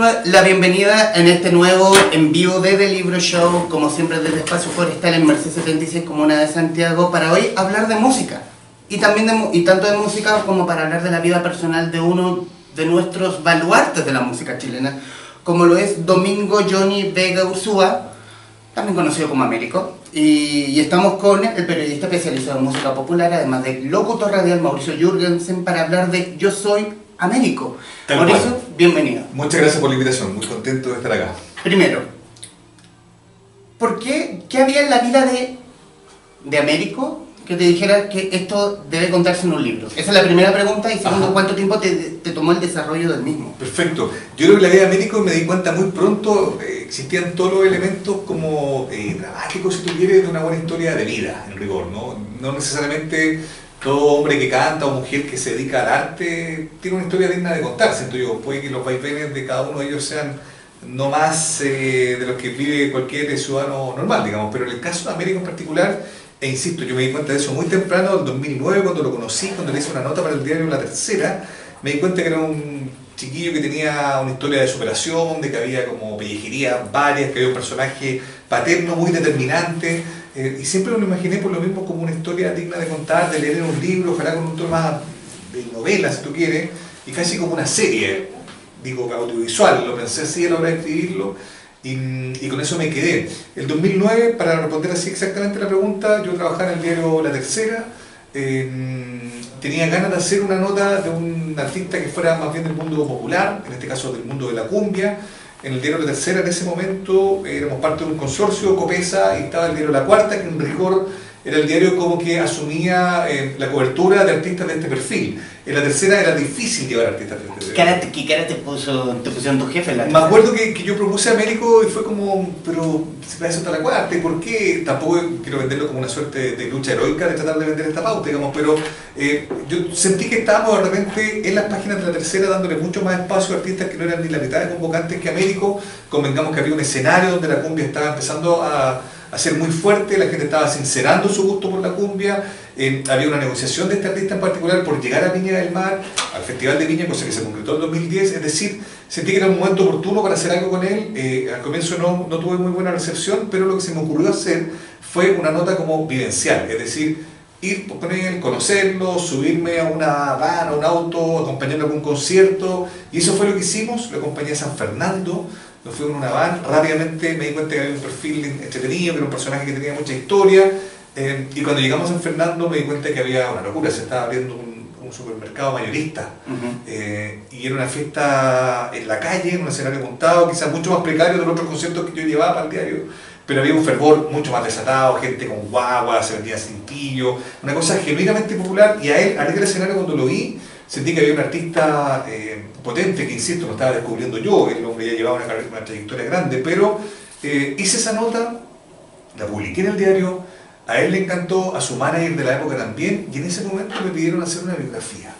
la bienvenida en este nuevo en vivo desde el Libro Show, como siempre desde Espacio Forestal en Merced 76, Comuna de Santiago, para hoy hablar de música. Y también tanto de música como para hablar de la vida personal de uno de nuestros baluartes de la música chilena, como lo es Domingo Johnny Vega Urzúa, también conocido como Américo. Y estamos con el periodista especializado en música popular, además de locutor radial Mauricio Jürgensen, para hablar de Yo Soy Américo. Mauricio, bienvenido. Muchas gracias por la invitación, muy contento de estar acá. Primero, ¿por qué había en la vida de Américo que te dijera que esto debe contarse en un libro? Esa es la primera pregunta. Y segundo, ¿cuánto tiempo te tomó el desarrollo del mismo? Perfecto. Yo creo que la vida de Américo me di cuenta muy pronto, existían todos los elementos como dramáticos, si tú quieres, de una buena historia de vida, en rigor, ¿no? No necesariamente todo hombre que canta o mujer que se dedica al arte tiene una historia digna de contar. Siento yo, puede que los vaivenes de cada uno de ellos sean no más de los que vive cualquier ciudadano normal, digamos, pero en el caso de Américo en particular, e insisto, yo me di cuenta de eso muy temprano, en 2009, cuando lo conocí, cuando le hice una nota para el diario La Tercera, me di cuenta que era un chiquillo que tenía una historia de superación, de que había como pellejerías varias, que había un personaje paterno muy determinante, y siempre me lo imaginé por lo mismo como una historia digna de contar, de leer en un libro, ojalá con un tono más de novela, si tú quieres, y casi como una serie, digo, audiovisual, lo pensé así a la hora de escribirlo, y con eso me quedé. El 2009, para responder así exactamente la pregunta, yo trabajaba en el diario La Tercera, tenía ganas de hacer una nota de un artista que fuera más bien del mundo popular, en este caso del mundo de la cumbia. En el diario La Tercera en ese momento éramos parte de un consorcio, Copesa, y estaba el diario La Cuarta, que en rigor era el diario como que asumía la cobertura de artistas de este perfil. En La Tercera era difícil llevar artistas de este perfil. ¿Qué cara te pusieron tus jefes? Me acuerdo que yo propuse a Américo y fue como, pero si para eso está La Cuarta, ¿y por qué? Tampoco quiero venderlo como una suerte de lucha heroica de tratar de vender esta pauta, digamos, pero yo sentí que estábamos de repente en las páginas de La Tercera dándole mucho más espacio a artistas que no eran ni la mitad de convocantes que Américo. Convengamos que había un escenario donde la cumbia estaba empezando a ser muy fuerte, la gente estaba sincerando su gusto por la cumbia, había una negociación de este artista en particular por llegar a Viña del Mar, al Festival de Viña, cosa que se concretó en 2010, es decir, sentí que era un momento oportuno para hacer algo con él. Al comienzo no tuve muy buena recepción, pero lo que se me ocurrió hacer fue una nota como vivencial, es decir, ir con él, conocerlo, subirme a una van, a un auto, acompañarlo a algún concierto, y eso fue lo que hicimos. Lo acompañé a San Fernando, nos fuimos en una van, rápidamente me di cuenta que había un perfil entretenido, que era un personaje que tenía mucha historia, y cuando llegamos a San Fernando me di cuenta que había una locura, se estaba abriendo un supermercado mayorista, y era una fiesta en la calle, en un escenario montado, quizás mucho más precario de los otros conciertos que yo llevaba para el diario, pero había un fervor mucho más desatado, gente con guagua, se vendía cintillo, una cosa genuinamente popular, y a él, al escenario, cuando lo vi, sentí que había un artista potente, que insisto, no estaba descubriendo yo, el hombre ya llevaba una trayectoria grande, pero hice esa nota, la publiqué en el diario, a él le encantó, a su manager de la época también, y en ese momento me pidieron hacer una biografía.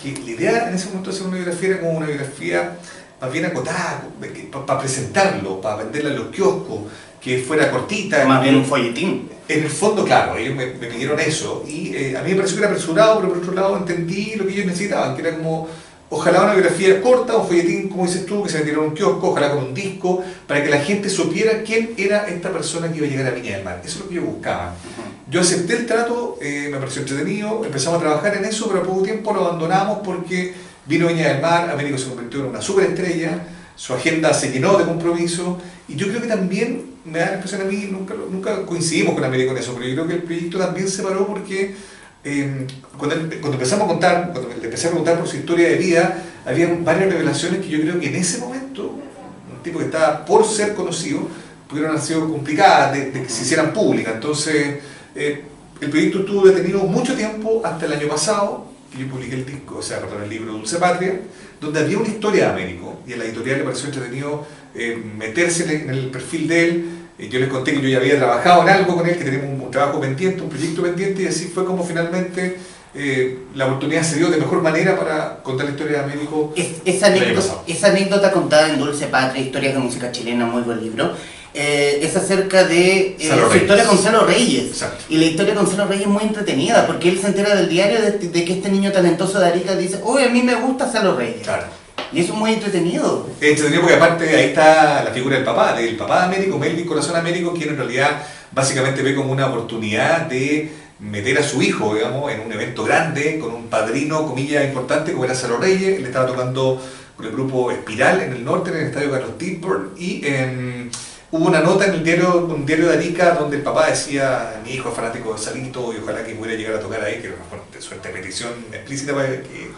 Que la idea en ese momento de hacer una biografía era como una biografía más bien acotada, para presentarlo, para venderla en los kioscos, que fuera cortita. Más bien un folletín. En el fondo, claro, ellos me pidieron eso, y a mí me pareció que era apresurado, pero por otro lado entendí lo que ellos necesitaban, que era como, ojalá una biografía corta, un folletín, como dices tú, que se vendiera en un kiosco, ojalá con un disco, para que la gente supiera quién era esta persona que iba a llegar a Viña del Mar. Eso es lo que yo buscaba. Yo acepté el trato, me pareció entretenido, empezamos a trabajar en eso, pero a poco tiempo lo abandonamos porque vino Viña del Mar, Américo se convirtió en una superestrella, su agenda se llenó de compromiso, y yo creo que también, me da la impresión a mí, nunca coincidimos con Américo en eso, pero yo creo que el proyecto también se paró porque cuando empezamos a contar, cuando le empecé a preguntar por su historia de vida, había varias revelaciones que yo creo que en ese momento, un tipo que estaba por ser conocido, pudieron haber sido complicadas de que se hicieran públicas. Entonces, el proyecto estuvo detenido mucho tiempo, hasta el año pasado, que yo publiqué el disco, o sea, perdón, el libro Dulce Patria, donde había una historia de Américo, y a la editorial le pareció entretenido meterse en el perfil de él. Yo les conté que yo ya había trabajado en algo con él, que teníamos un trabajo pendiente, un proyecto pendiente, y así fue como finalmente la oportunidad se dio de mejor manera para contar la historia de Américo. Esa anécdota contada en Dulce Patria, Historias de Música Chilena, muy buen libro, es acerca de su historia con Salo Reyes. Exacto. Y la historia con Salo Reyes es muy entretenida, porque él se entera del diario de que este niño talentoso de Arica dice, oye, a mí me gusta Salo Reyes. Claro. Y eso es muy entretenido. Es entretenido porque aparte ahí está la figura del papá de Américo, Melvin Corazón Américo, quien en realidad básicamente ve como una oportunidad de meter a su hijo, digamos, en un evento grande, con un padrino, comillas, importante, como era Salo Reyes. Él estaba tocando con el grupo Espiral en el norte, en el estadio Carlos Tilburg, y hubo una nota en el diario, un diario de Arica, donde el papá decía: mi hijo es fanático de Salito y ojalá que pudiera llegar a tocar ahí, que era una suerte de petición explícita para que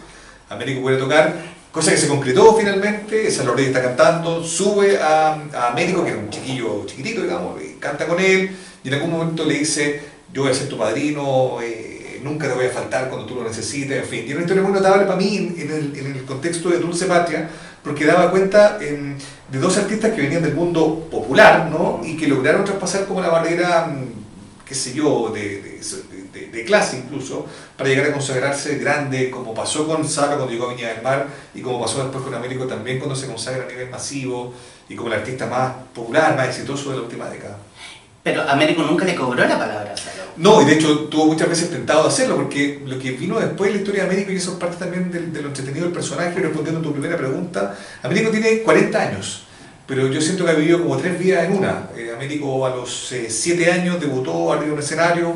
Américo pudiera tocar, cosa que se concretó finalmente. Salo Reyes está cantando, sube a Américo, que era un chiquillo chiquitito, digamos, y canta con él, y en algún momento le dice: yo voy a ser tu padrino, nunca te voy a faltar cuando tú lo necesites, en fin. Y era una historia muy notable para mí en el contexto de Dulce Patria, porque daba cuenta de dos artistas que venían del mundo popular, ¿no? Y que lograron traspasar como la barrera, qué sé yo, de clase incluso, para llegar a consagrarse grande, como pasó con Salo cuando llegó a Viña del Mar, y como pasó después con Américo también cuando se consagra a nivel masivo, y como el artista más popular, más exitoso de la última década. Pero Américo nunca le cobró la palabra a Salo. No, y de hecho tuvo muchas veces tentado de hacerlo, porque lo que vino después de la historia de Américo, y eso es parte también de lo entretenido del personaje, respondiendo a tu primera pregunta, Américo tiene 40 años, pero yo siento que ha vivido como 3 vidas en una. Américo a los 7 años debutó arriba de un escenario,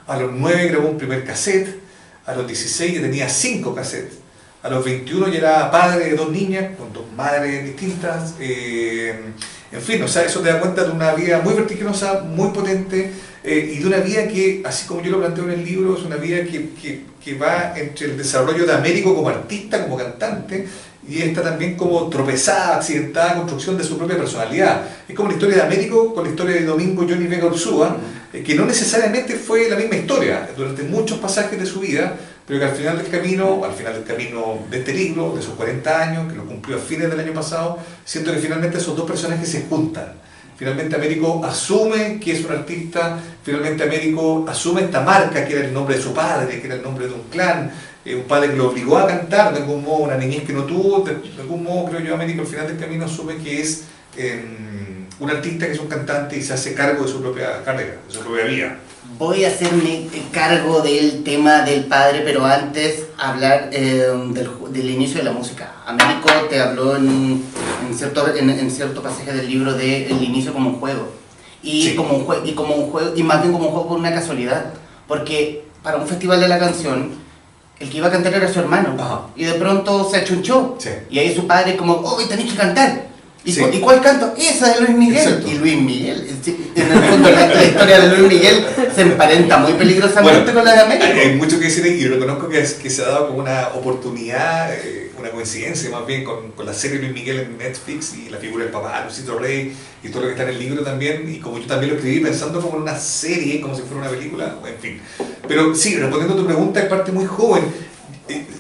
a los 9 grabó un primer cassette, a los 16 ya tenía 5 cassettes, a los 21 ya era padre de 2 niñas, con 2 madres distintas. En fin, o sea, eso te da cuenta de una vida muy vertiginosa, muy potente, y de una vida que, así como yo lo planteo en el libro, es una vida que va entre el desarrollo de Américo como artista, como cantante, y esta también como tropezada, accidentada construcción de su propia personalidad. Es como la historia de Américo con la historia de Domingo Johnny Vega Ursúa, que no necesariamente fue la misma historia durante muchos pasajes de su vida, pero que al final del camino de este libro, de sus 40 años, que lo cumplió a fines del año pasado, siento que finalmente esos dos personajes se juntan. Finalmente Américo asume que es un artista, finalmente Américo asume esta marca que era el nombre de su padre, que era el nombre de un clan, un padre que lo obligó a cantar, de algún modo una niñez que no tuvo, de algún modo creo yo Américo al final del camino asume que es un artista, que es un cantante, y se hace cargo de su propia carrera, de su propia vida. Voy a hacerme cargo del tema del padre, pero antes hablar del inicio de la música. Américo te habló en cierto pasaje del libro del inicio como un juego. Y, sí. como un juego, y más bien como un juego por una casualidad. Porque para un festival de la canción, el que iba a cantar era su hermano. Ajá. Y de pronto se achunchó. Sí. Y ahí su padre como: oh, tenéis que cantar. Sí. ¿Y cuál canto? Esa de Luis Miguel. Exacto. Y Luis Miguel, en el fondo la historia de Luis Miguel se emparenta muy peligrosamente con la de Américo. Hay mucho que decir y reconozco que se ha dado como una oportunidad, una coincidencia más bien con la serie Luis Miguel en Netflix y la figura del papá, Luisito Rey y todo lo que está en el libro también, y como yo también lo escribí pensando como en una serie, como si fuera una película, en fin. Pero sí, respondiendo a tu pregunta, es parte muy joven.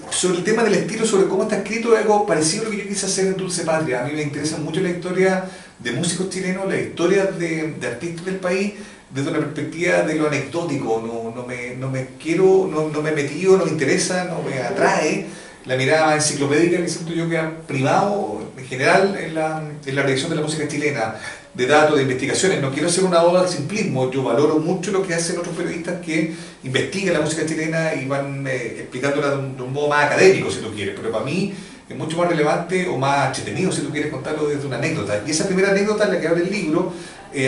Sobre el tema del estilo, sobre cómo está escrito, es algo parecido a lo que yo quise hacer en Dulce Patria. A mí me interesa mucho la historia de músicos chilenos, la historia de artistas del país, desde una perspectiva de lo anecdótico. No me he metido, no me interesa, no me atrae la mirada enciclopédica que siento yo que ha primado en general en la redacción de la música chilena, de datos, de investigaciones. No quiero hacer una oda al simplismo, yo valoro mucho lo que hacen otros periodistas que investigan la música chilena y van explicándola de un modo más académico, si tú quieres, pero para mí es mucho más relevante o más entretenido, si tú quieres contarlo desde una anécdota. Y esa primera anécdota en la que abre el libro,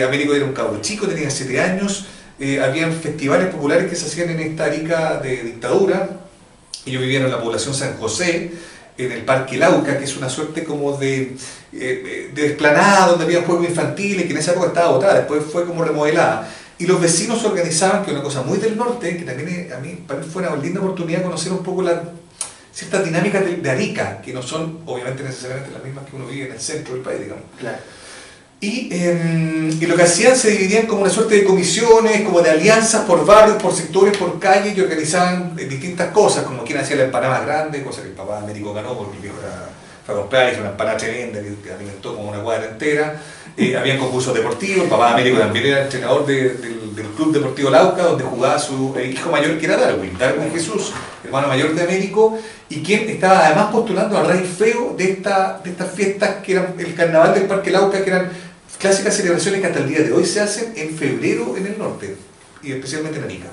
Américo era un cabro chico, tenía 7 años, habían festivales populares que se hacían en esta Arica de dictadura, y yo vivía en la población San José, en el Parque Lauca, que es una suerte como de explanada donde había juegos infantiles, que en esa época estaba botada, después fue como remodelada. Y los vecinos se organizaban, que es una cosa muy del norte, que también para mí fue una linda oportunidad de conocer un poco ciertas dinámicas de Arica, que no son obviamente necesariamente las mismas que uno vive en el centro del país, digamos. Claro. Y lo que hacían, se dividían como una suerte de comisiones, como de alianzas por barrios, por sectores, por calles, y organizaban distintas cosas, como quien hacía la empanada más grande, cosa que el papá de Américo ganó porque el viejo fue a comprar, hizo una empanada tremenda que alimentó como una cuadra entera. Habían concursos deportivos, el papá de Américo también era entrenador del Club Deportivo Lauca, donde jugaba su hijo mayor, que era Darwin Jesús, hermano mayor de Américo, y quien estaba además postulando al rey feo de estas fiestas que eran el carnaval del Parque Lauca, que eran clásicas celebraciones que hasta el día de hoy se hacen en febrero en el norte, y especialmente en Arica.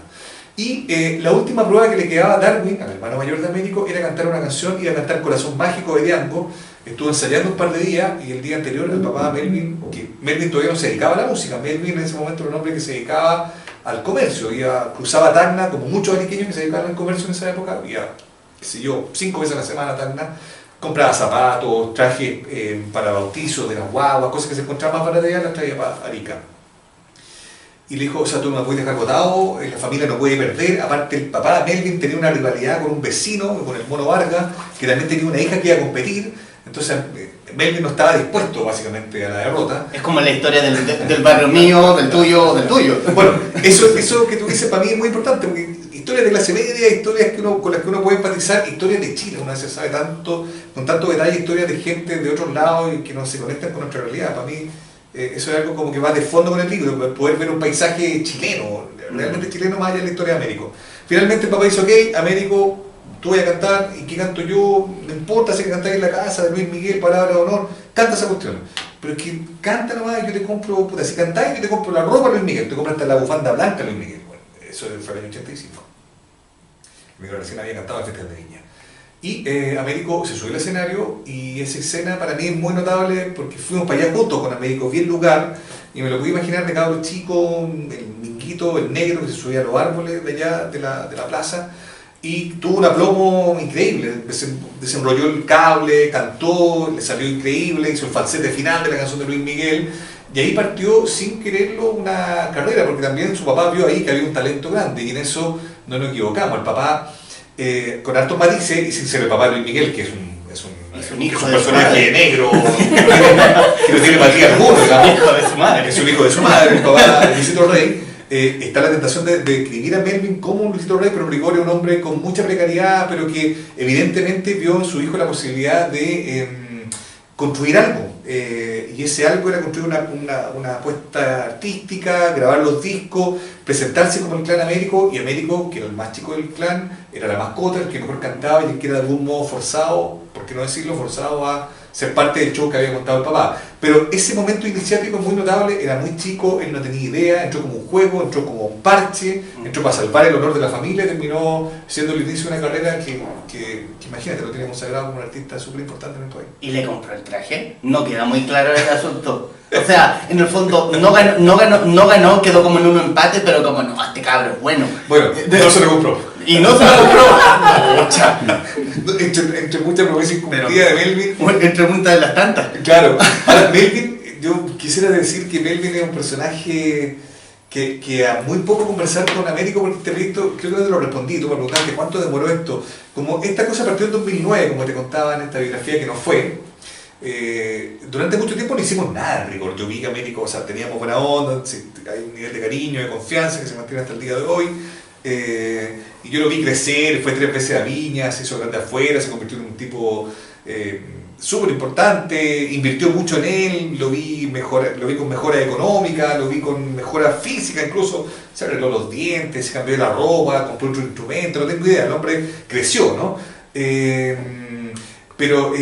Y la última prueba que le quedaba a Darwin, al hermano mayor de Américo, era cantar una canción, iba a cantar Corazón Mágico de Diango, estuvo ensayando un par de días y el día anterior el papá Melvin, que Melvin todavía no se dedicaba a la música, Melvin en ese momento era un hombre que se dedicaba al comercio, cruzaba Tacna, como muchos ariqueños que se dedicaban al comercio en esa época, iba, qué sé yo, 5 veces a la semana a Tacna, compraba zapatos, trajes para bautizos de las guaguas, cosas que se encontraban más baratas allá, las traía para Arica. Y le dijo, o sea, tú no me puedes dejar botado, la familia no puede perder. Aparte, el papá Melvin tenía una rivalidad con un vecino, con el Mono Vargas, que también tenía una hija que iba a competir. Entonces, Melvin no estaba dispuesto, básicamente, a la derrota. Es como la historia del barrio mío, del tuyo, del tuyo. Bueno, eso que tú dices para mí es muy importante, porque historias de clase media, historias con las que uno puede empatizar, historias de Chile, uno a veces sabe tanto, con tanto detalle, historias de gente de otros lados y que no se conectan con nuestra realidad. Para mí, eso es algo como que va de fondo con el libro, poder ver un paisaje chileno, realmente chileno más allá de la historia de Américo. Finalmente el papá dice, ok, Américo, tú vas a cantar, ¿y qué canto yo? No importa si cantáis en la casa de Luis Miguel, palabra de honor, canta esa cuestión. Pero es que canta nomás, yo te compro, puta, si cantáis, yo te compro la ropa Luis Miguel, te compro hasta la bufanda blanca Luis Miguel. Bueno, eso fue el año 85. Miguel recién había cantado en Festival de Viña. Y Américo se subió al escenario y esa escena para mí es muy notable porque fuimos para allá juntos con Américo, vi el lugar y me lo pude imaginar de cabro chico, el minguito, el negro que se subía a los árboles de allá de la plaza y tuvo un aplomo increíble, desenrolló el cable, cantó, le salió increíble, hizo el falsete final de la canción de Luis Miguel y ahí partió sin quererlo una carrera porque también su papá vio ahí que había un talento grande y en eso no nos equivocamos, el papá con hartos matices y sin ser el papá de Luis Miguel, que es un personaje negro, que no tiene empatía alguna, es un hijo de su madre, el papá de Luisito Rey. Está la tentación de escribir a Melvin como un Luisito Rey, pero Gregorio es un hombre con mucha precariedad, pero que evidentemente vio en su hijo la posibilidad de construir algo. Y ese algo era construir una apuesta artística, grabar los discos, presentarse como el clan Américo, y Américo, que era el más chico del clan, era la mascota, el que mejor cantaba y el que era de algún modo forzado, por qué no decirlo, forzado a ser parte del show que había contado el papá. Pero ese momento iniciático es muy notable, era muy chico, él no tenía idea, entró como un juego, entró como un parche, entró para salvar el honor de la familia, terminó siendo el inicio de una carrera que imagínate, lo tenía consagrado como un artista súper importante en el país. ¿Y le compró el traje? No queda muy claro el asunto. O sea, en el fondo no ganó, quedó como en un empate, pero como no, este cabro es bueno. Bueno, no se lo compró. Y no se lo compró. Entre muchas promesas incumplidas de Melvin. Entre muchas de las tantas. Claro. Ahora, Melvin, yo quisiera decir que Melvin es un personaje que a muy poco conversar con Américo, porque este proyecto, creo que no te lo respondí, tú me preguntaste cuánto demoró esto. Como esta cosa partió en 2009, como te contaba en esta biografía que no fue. Durante mucho tiempo no hicimos nada, Rigor. Yo vi que Américo, o sea, teníamos buena onda, hay un nivel de cariño, de confianza que se mantiene hasta el día de hoy. Y yo lo vi crecer, fue 3 veces a Viña, se hizo grande afuera, se convirtió en un tipo súper importante, invirtió mucho en él, lo vi con mejora económica, lo vi con mejora física incluso, se arregló los dientes, se cambió la ropa, compró otro instrumento, no tengo idea, el hombre creció, ¿no? Pero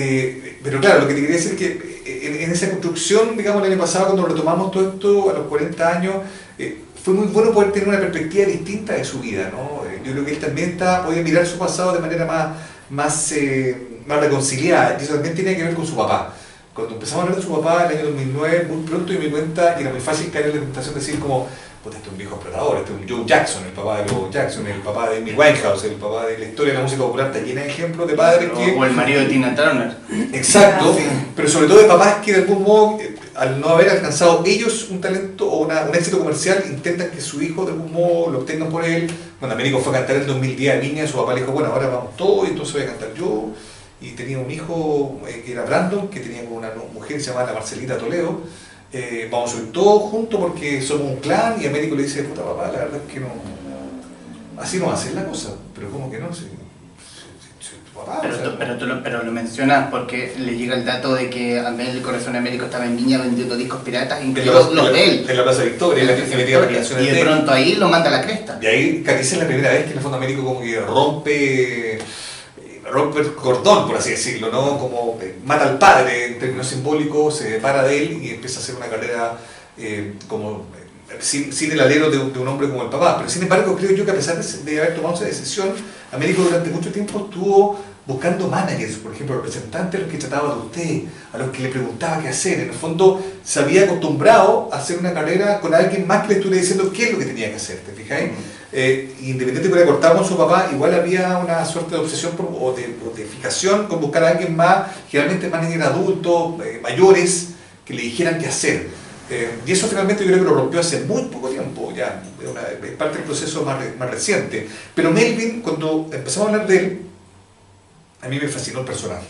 claro, lo que te quería decir es que en esa construcción, digamos, el año pasado, cuando retomamos todo esto a los 40 años, fue muy bueno poder tener una perspectiva distinta de su vida, ¿no? Yo creo que él también podía mirar su pasado de manera más reconciliada, y eso también tiene que ver con su papá. Cuando empezamos a hablar de su papá en el año 2009, muy pronto yo me di cuenta que era muy fácil caer en la tentación de decir como, pues este es un viejo explorador, este es un Joe Jackson, el papá de Joe Jackson, el papá de Amy Winehouse, el papá de la historia de la música popular, está llena de ejemplos de padres que... O el marido de Tina Turner. Exacto, sí. Pero sobre todo de papás que de algún modo, al no haber alcanzado ellos un talento o un éxito comercial, intentan que su hijo de algún modo lo obtengan por él. Cuando Américo fue a cantar en 2010 a Viña, su papá le dijo, bueno, ahora vamos todos y entonces voy a cantar yo. Y tenía un hijo que era Brandon, que tenía una mujer que se llamaba Marcelita Toledo. Vamos a subir todos juntos porque somos un clan, y Américo le dice, puta papá, la verdad es que no, así no va a ser la cosa, pero ¿cómo que no? Si tu papá, pero lo mencionas porque le llega el dato de que el Corazón Américo estaba en Viña vendiendo discos piratas, incluso los de él. En la Plaza Victoria, y de pronto ahí lo manda a la cresta. Y ahí casi es la primera vez que en el fondo Américo como que rompe el cordón, por así decirlo, ¿no? Como mata al padre en términos simbólicos, se separa de él y empieza a hacer una carrera sin el alero de un hombre como el papá. Pero sin embargo creo yo que a pesar de haber tomado esa decisión, Américo durante mucho tiempo estuvo buscando managers, por ejemplo, representantes a los que trataba de usted, a los que le preguntaba qué hacer. En el fondo se había acostumbrado a hacer una carrera con alguien más que le estuviera diciendo qué es lo que tenía que hacer, ¿te fijáis? Independiente de que le cortaba con su papá, igual había una suerte de obsesión o de fijación con buscar a alguien más, generalmente managers adultos, mayores, que le dijeran qué hacer. Y eso finalmente yo creo que lo rompió hace muy poco tiempo, ya es parte del proceso más reciente. Pero Melvin, cuando empezamos a hablar de él, a mí me fascinó el personaje.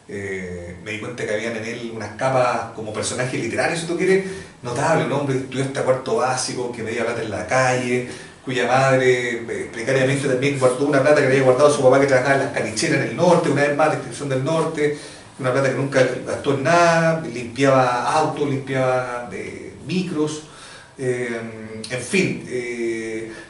Me di cuenta que habían en él unas capas como personaje literario, si tú quieres, notable, un hombre que estudió hasta cuarto básico, que medía plata en la calle, cuya madre precariamente también guardó una plata que había guardado su papá que trabajaba en las canicheras en el norte, una vez más, descripción del norte, una plata que nunca gastó en nada, limpiaba autos, limpiaba micros, en fin,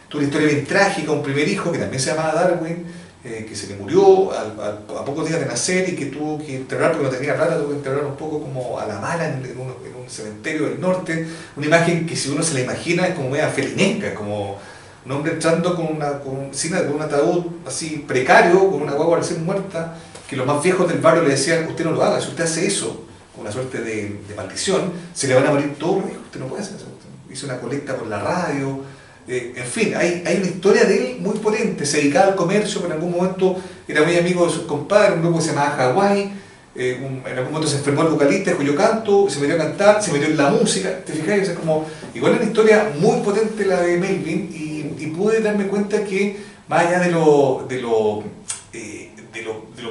tuvo una historia bien trágica, un primer hijo que también se llamaba Darwin, que se le murió a pocos días de nacer y que tuvo que enterrar porque no tenía plata, tuvo que enterrar un poco como a la mala en un cementerio del norte, una imagen que si uno se la imagina es como media felinesca, como un hombre entrando con un ataúd así precario, con una guagua recién muerta, que los más viejos del barrio le decían, usted no lo haga, si usted hace eso, con una suerte de maldición, se le van a morir todos los hijos, usted no puede hacer eso. Hizo una colecta por la radio, en fin, hay una historia de él muy potente, se dedicaba al comercio, pero en algún momento era muy amigo de sus compadres, un grupo que se llamaba Hawái, en algún momento se enfermó el vocalista, dejó yo canto, se metió a cantar, se metió en la música, ¿te fijas? O sea, como, igual es una historia muy potente la de Melvin, y pude darme cuenta que más allá de lo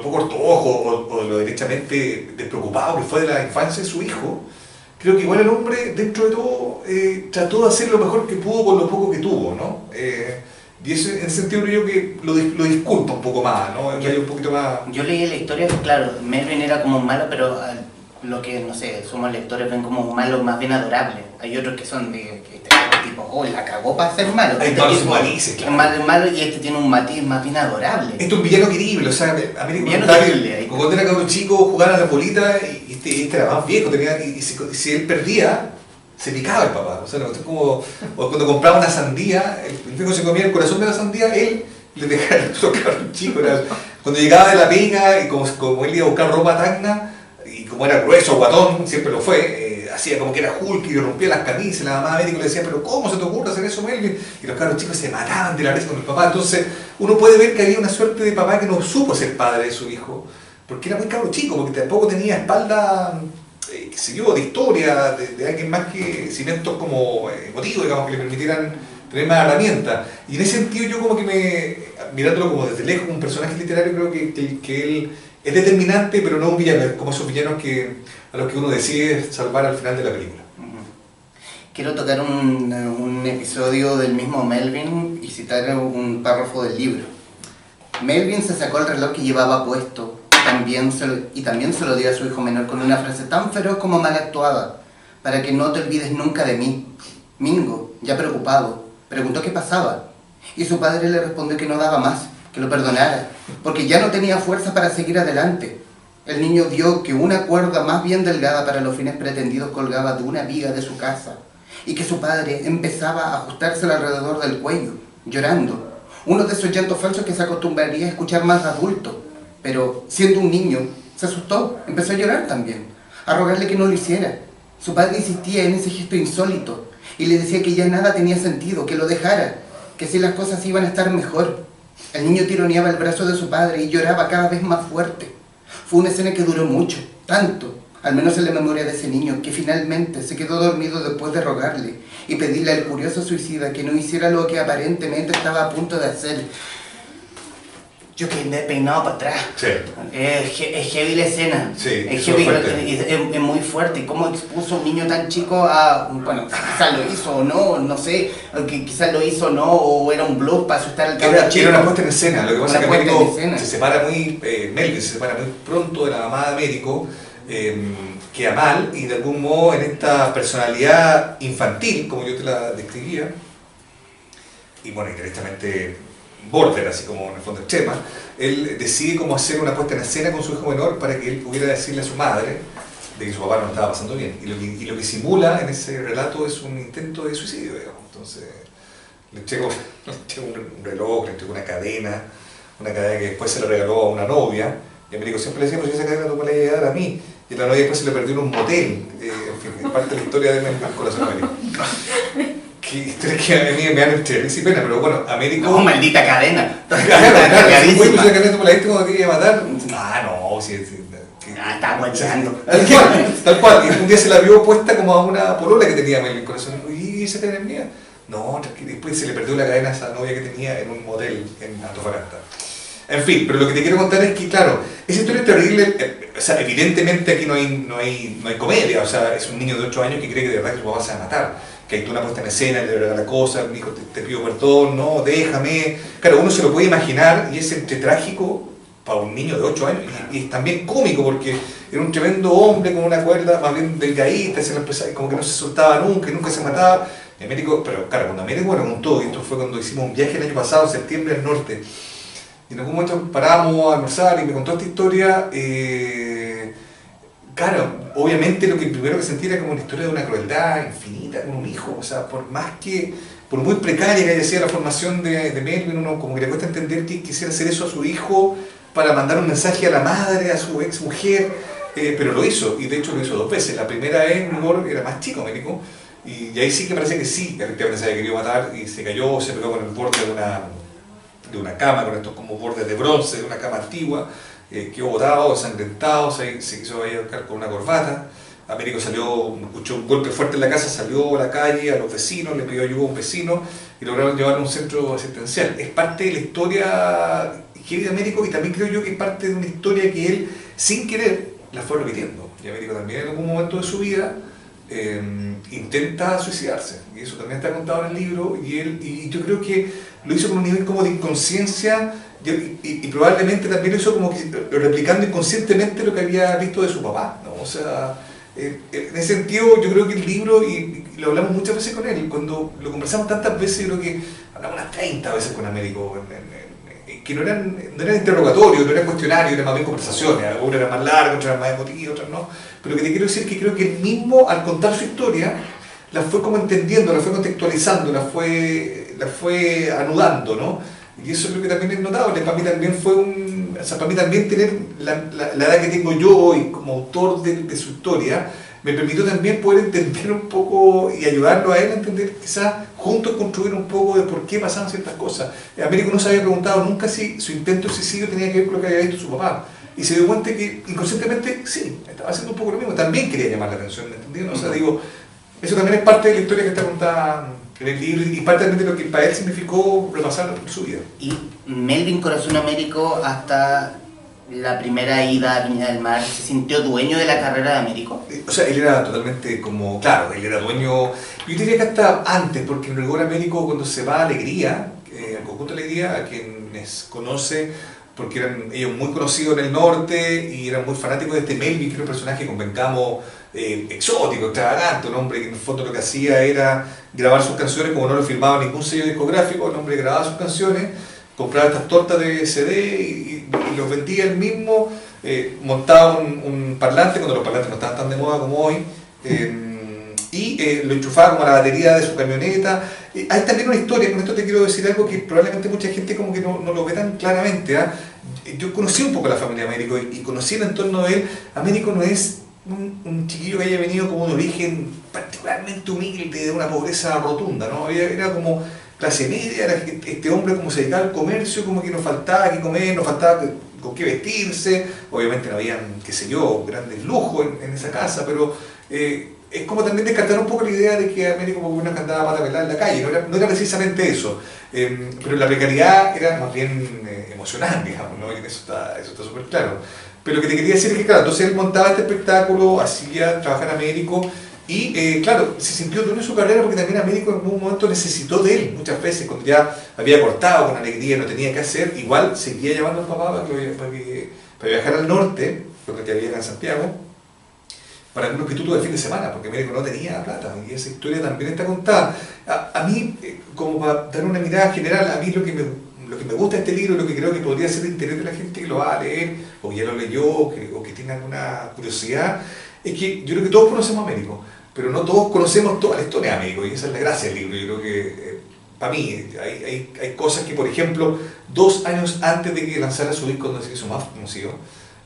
poco ortodoxo o de lo derechamente despreocupado que fue de la infancia de su hijo, creo que igual el hombre, dentro de todo, trató de hacer lo mejor que pudo con lo poco que tuvo, ¿no? Y eso, en ese sentido creo que lo disculpa un poco más, ¿no? Un poquito más... Yo leí la historia, claro, Melvin era como un malo, pero lo que, no sé, somos lectores ven como un malo más bien adorable. Hay otros que son de tipo, oh, la cagó para ser malo. Hay malos y matices, claro. Malo, y este tiene un matiz más bien adorable. Esto es un villano querible, o sea, a mí cuando era cabrón chico jugar a la bolita y este era más viejo, y si él perdía, se picaba el papá. O sea, es como o cuando compraba una sandía, el viejo se comía el corazón de la sandía, él le dejaba el cabrón chico. Cuando llegaba de la pega y como él iba a buscar ropa tagna, y como era grueso, guatón, siempre lo fue, hacía como que era Hulk y rompía las camisas, la mamá médico le decía, pero ¿cómo se te ocurre hacer eso, Melvin? Y los cabros chicos se mataban de la risa con el papá. Entonces uno puede ver que había una suerte de papá que no supo ser padre de su hijo, porque era muy cabro chico, porque tampoco tenía espalda, qué sé yo, de historia, de alguien más que cimientos como emotivos, digamos, que le permitieran tener más herramientas. Y en ese sentido yo como que mirándolo como desde lejos, un personaje literario, creo que él es determinante, pero no un villano, como esos villanos a los que uno decide salvar al final de la película. Quiero tocar un episodio del mismo Melvin y citar un párrafo del libro. Melvin se sacó el reloj que llevaba puesto y también se lo dio a su hijo menor con una frase tan feroz como mal actuada, para que no te olvides nunca de mí. Mingo, ya preocupado, preguntó qué pasaba, y su padre le respondió que no daba más, que lo perdonara, porque ya no tenía fuerza para seguir adelante. El niño vio que una cuerda más bien delgada para los fines pretendidos colgaba de una viga de su casa, y que su padre empezaba a ajustársela alrededor del cuello, llorando. Uno de esos llantos falsos que se acostumbraría a escuchar más de adulto, pero siendo un niño, se asustó, empezó a llorar también, a rogarle que no lo hiciera. Su padre insistía en ese gesto insólito, y le decía que ya nada tenía sentido, que lo dejara, que así las cosas iban a estar mejor. El niño tironeaba el brazo de su padre y lloraba cada vez más fuerte. Fue una escena que duró mucho, tanto, al menos en la memoria de ese niño, que finalmente se quedó dormido después de rogarle y pedirle al curioso suicida que no hiciera lo que aparentemente estaba a punto de hacer. Yo quedé peinado para atrás. Sí. Es heavy la escena. Sí, es heavy, es muy fuerte. ¿Y cómo expuso a un niño tan chico a... Bueno, quizás lo hizo o no, no sé. Que quizás lo hizo o no, o era un bluff para asustar al cabro chico. Era una puesta en escena. Lo que pasa es que Américo Melvin se separa muy pronto de la mamá de Américo, queda mal, y de algún modo en esta personalidad infantil, como yo te la describía, y bueno, directamente border, así como en el fondo extrema, él decide cómo hacer una puesta en escena con su hijo menor para que él pudiera decirle a su madre de que su papá no estaba pasando bien. Y lo que simula en ese relato es un intento de suicidio, digamos. Entonces, le entrega un reloj, le entrega una cadena, una cadena que después se le regaló a una novia, y Américo siempre le decía, pues esa cadena tú me la ibas a dar a mí, y la novia después se le perdió en un motel, en fin, es parte de la historia de Melvin Corazón Américo. Que historia que a mí me dan entre risa y pena, pero bueno, Américo... No, maldita cadena. Claro, si esa cadena tú me la diste como que te iba a matar, no, sí, está guachando. Tal cual, y un día se la vio puesta como a una polola que tenía Melvin Corazón, y esa cadena es mía. No, tranquilo, después se le perdió la cadena a esa novia que tenía en un motel en Antofagasta. En fin, pero lo que te quiero contar es que, claro, esa historia es terrible, o sea, evidentemente aquí no hay comedia, o sea, es un niño de 8 años que cree que de verdad que su papá se va a matar, que hay una puesta en escena, le regala cosas, mi hijo, te pido perdón, no, déjame. Claro, uno se lo puede imaginar y es entre trágico para un niño de 8 años y es también cómico porque era un tremendo hombre con una cuerda más bien delgadita, como que no se soltaba nunca y nunca se mataba. Américo, pero claro, cuando Américo lo contó, y esto fue cuando hicimos un viaje el año pasado, en septiembre, al norte, y en algún momento parábamos a almorzar y me contó esta historia, claro, obviamente lo que primero que sentí era como una historia de una crueldad infinita con un hijo, o sea, por muy precaria que haya sido la formación de Melvin, uno como que le cuesta entender que quisiera hacer eso a su hijo para mandar un mensaje a la madre, a su ex mujer, pero lo hizo, y de hecho lo hizo 2 veces. La primera vez, en rigor, era más chico Américo, y ahí sí que parece que sí, efectivamente se había querido matar y se cayó, se pegó con el borde de una cama, con estos como bordes de bronce, de una cama antigua, quedó botado, ensangrentado, se quiso ahorcar con una corbata. Américo salió, escuchó un golpe fuerte en la casa, salió a la calle, a los vecinos, le pidió ayuda a un vecino y lograron llevarlo a un centro asistencial. Es parte de la historia de Américo y también creo yo que es parte de una historia que él, sin querer, la fue repitiendo. Y Américo también en algún momento de su vida intenta suicidarse, y eso también está contado en el libro, y yo creo que lo hizo con un nivel como de inconsciencia, y probablemente también lo hizo como que, replicando inconscientemente lo que había visto de su papá, ¿no? O sea, en ese sentido yo creo que el libro, y lo hablamos muchas veces con él, cuando lo conversamos tantas veces, yo creo que hablamos unas 30 veces con Américo, que no eran interrogatorios, no eran cuestionarios, eran más bien conversaciones, algunas eran más largas, otras eran más emotivas, otras no. Pero lo que te quiero decir es que creo que él mismo, al contar su historia, la fue como entendiendo, la fue contextualizando, la fue anudando, ¿no? Y eso creo que también es notable. Para mí también para mí también tener la edad que tengo yo y como autor de su historia, me permitió también poder entender un poco y ayudarlo a él a entender, quizás juntos construir un poco de por qué pasaban ciertas cosas. Américo no se había preguntado nunca si su intento de suicidio tenía que ver con lo que había visto su papá. Y se dio cuenta que inconscientemente sí, estaba haciendo un poco lo mismo. También quería llamar la atención, ¿me entendieron? O sea, digo, eso también es parte de la historia que está contada en el libro y parte también de lo que para él significó repasar su vida. Y Melvin Corazón Américo, hasta la primera ida a Viña del Mar, ¿se sintió dueño de la carrera de Américo? O sea, él era totalmente como, claro, él era dueño, yo diría que hasta antes, porque en rigor Américo cuando se va a Alegría, al conjunto Alegría, a quienes conoce, porque eran ellos muy conocidos en el norte y eran muy fanáticos de este Melvin, que era un personaje, convencamos, exótico, extravagante, un hombre que en el fondo lo que hacía era grabar sus canciones, como no lo firmaba ningún sello discográfico, el hombre grababa sus canciones, compraba estas tortas de CD y los vendía él mismo, montaba un parlante cuando los parlantes no estaban tan de moda como hoy, y lo enchufaba como a la batería de su camioneta. Hay también una historia, con esto te quiero decir algo que probablemente mucha gente como que no lo ve tan claramente. Yo conocí un poco a la familia Américo y conocí el entorno de él. Américo no es un chiquillo que haya venido como de origen particularmente humilde, de una pobreza rotunda, ¿no? Era como clase media, era este hombre como se dedicaba al comercio, como que nos faltaba que comer, nos faltaba con qué vestirse, obviamente no habían, qué sé yo, grandes lujos en esa casa, pero es como también descartar un poco la idea de que Américo como una andaba a pata pelada en la calle, no era precisamente eso, pero la precariedad era más bien emocional, digamos, ¿no? Y eso está súper claro. Pero lo que te quería decir es que, claro, entonces él montaba este espectáculo, hacía trabajar a Américo, y claro, se sintió dueño de su carrera porque también Américo en algún momento necesitó de él muchas veces, cuando ya había cortado con Alegría, no tenía que hacer, igual seguía llamando al papá para viajar al norte, cuando que había en Santiago, para un instituto de fin de semana, porque Américo no tenía plata, y esa historia también está contada. A mí, como para dar una mirada general, a mí lo que me gusta de este libro, lo que creo que podría ser de interés de la gente que lo va a leer, o que ya lo leyó, o que tiene alguna curiosidad, es que yo creo que todos conocemos a Américo, pero no todos conocemos toda la historia de Américo, y esa es la gracia del libro. Yo creo que para mí, hay cosas que, por ejemplo, 2 años antes de que lanzara su disco, no sé qué, su más conocido,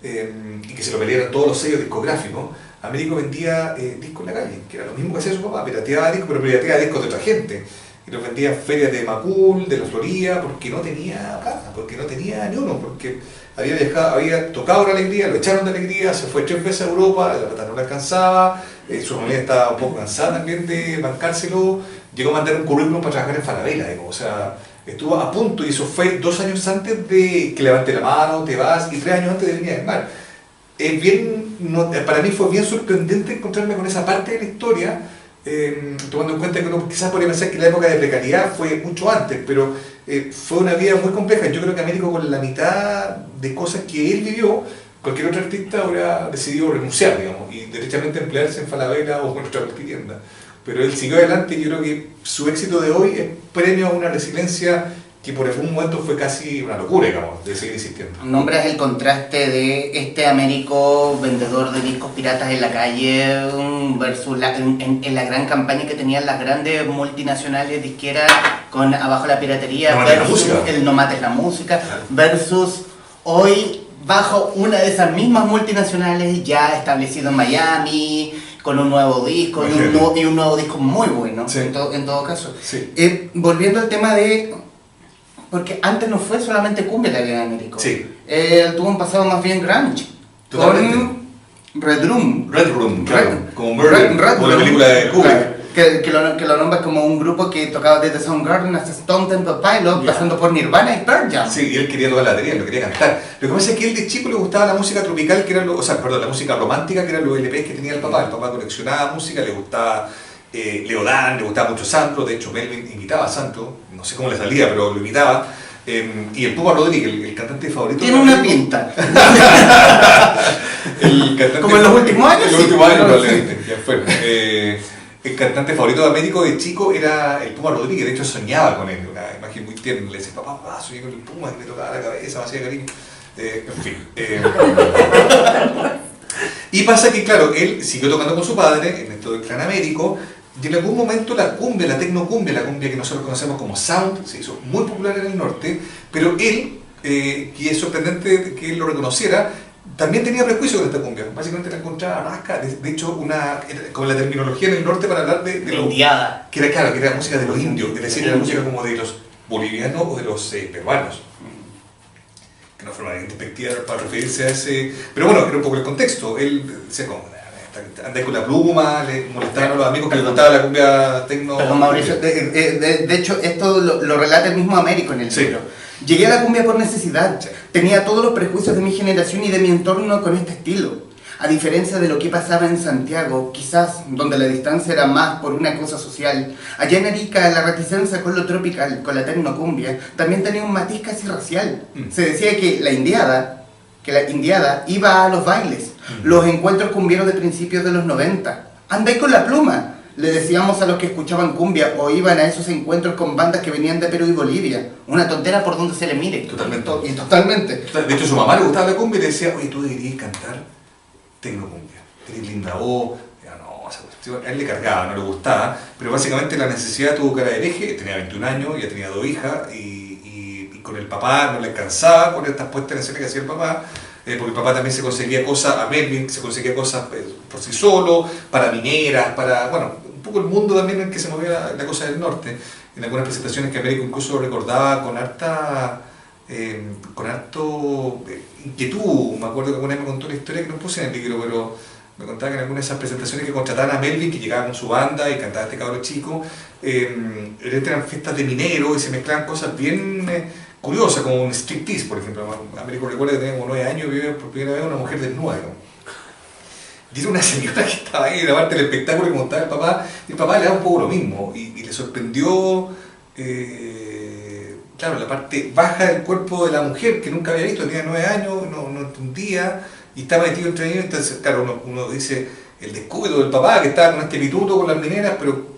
y que se lo pelearan todos los sellos discográficos, Américo vendía discos en la calle, que era lo mismo que hacía su papá, pirateaba discos, pero pirateaba discos de otra gente. Y los vendía en ferias de Macul, de la Florida, porque no tenía plata, porque no tenía ni uno, porque había viajado, había tocado la alegría, lo echaron de alegría, se fue 3 veces a Europa, la plata no le alcanzaba, su familia estaba un poco cansada también de bancárselo, llegó a mandar un currículum para trabajar en Falabella, o sea, estuvo a punto, y eso fue 2 años antes de que levante la mano, te vas, y 3 años antes de Viña del Mar. Para mí fue bien sorprendente encontrarme con esa parte de la historia, tomando en cuenta que uno quizás podría pensar que la época de precariedad fue mucho antes, pero fue una vida muy compleja. Yo creo que Américo, con la mitad de cosas que él vivió, cualquier otro artista habría decidido renunciar, digamos, y derechamente emplearse en Falabella o en otra cualquier tienda. Pero él siguió adelante, y yo creo que su éxito de hoy es premio a una resiliencia que por algún momento fue casi una locura, digamos, de seguir insistiendo. Nombras el contraste de este Américo vendedor de discos piratas en la calle versus en la gran campaña que tenían las grandes multinacionales disqueras con Abajo la Piratería, No versus el No Mates la Música, versus hoy bajo una de esas mismas multinacionales ya establecido en Miami, con un nuevo disco y un nuevo disco muy bueno, sí. en todo caso. Sí. Volviendo al tema de... Porque antes no fue solamente cumbia la vida de Américo. Sí. Tuvo un pasado más bien grunge. Totalmente. Con Red Room. Red Room, claro. Como Red como la Room, película de Kubrick. claro, que lo nombras como un grupo que tocaba desde Soundgarden hasta Stone Temple Pilots, pasando por Nirvana y Pearl Jam. Sí, y él quería tocar la batería, lo quería cantar. Lo que pasa es que él de chico le gustaba la música tropical, que era la música romántica, que eran los LPs que tenía el papá. El papá coleccionaba música, le gustaba Leodán, le gustaba mucho Santo. De hecho, Melvin imitaba a Santo, no sé cómo le salía, pero lo imitaba. Y el Puma Rodríguez, el cantante favorito. Tiene una pinta. Como en los últimos años. En los últimos años, probablemente. Ya fue. El cantante favorito de Américo de chico era el Puma Rodríguez. De hecho, soñaba con él. Una imagen muy tierna. Le decía, papá, soñé con el Puma, que me tocaba la cabeza, me hacía cariño. En fin. Y pasa que, claro, él siguió tocando con su padre en esto del Clan Américo. Y en algún momento la cumbia, la tecnocumbia, la cumbia que nosotros conocemos como sound, se hizo muy popular en el norte, pero él, que es sorprendente que él lo reconociera, también tenía prejuicio con esta cumbia. Básicamente la encontraba rasca, de hecho, con la terminología en el norte para hablar de lo indiada. Que era, claro, que era música de los indios, es decir, era música como de los bolivianos o de los peruanos. Que no fue una despectiva para referirse a ese... Pero bueno, era un poco el contexto. Él se andé con la pluma, le molestaron a los amigos que le gustaba la cumbia tecno. Perdón, Mauricio, de hecho esto lo relata el mismo Américo en el libro. Llegué a la cumbia por necesidad. Tenía todos los prejuicios de mi generación y de mi entorno con este estilo. A diferencia de lo que pasaba en Santiago, quizás donde la distancia era más por una cosa social, allá en Arica la reticencia con lo tropical, con la tecnocumbia, también tenía un matiz casi racial. Se decía que la indiada iba a los bailes, los encuentros cumbieros de principios de los 90. Andé con la pluma, le decíamos a los que escuchaban cumbia o iban a esos encuentros con bandas que venían de Perú y Bolivia. Una tontera por donde se le mire. Totalmente. Y totalmente. De hecho, su mamá le gustaba la cumbia y le decía, oye, tú deberías cantar tecnocumbia. Tienes linda voz. No, esa cuestión. A él le cargaba, no le gustaba, pero básicamente la necesidad tuvo cara de hereje. Tenía 21 años, ya tenía 2 hijas y con el papá no le alcanzaba con estas puestas en escena que hacía el papá. Porque el papá también se conseguía cosas, a Melvin se conseguía cosas por sí solo, para mineras, para, bueno, un poco el mundo también en el que se movía la cosa del norte. En algunas presentaciones que Américo incluso lo recordaba con harto inquietud. Me acuerdo que alguna vez me contó una historia que no puse en el libro, pero me contaba que en algunas de esas presentaciones que contrataban a Melvin, que llegaba con su banda y cantaba este cabro chico, eran fiestas de minero y se mezclaban cosas bien... curiosa, como un striptease, por ejemplo. Américo recuerda que tenía como 9 años y vio por primera vez una mujer desnuda, ¿no? Y era una señora que estaba ahí en la parte del espectáculo que montaba el papá, y el papá le daba un poco lo mismo, y le sorprendió, claro, la parte baja del cuerpo de la mujer, que nunca había visto, tenía 9 años, no entendía, y estaba metido entre ellos. Entonces, claro, uno dice el descuido del papá, que estaba con este pituto con las mineras, pero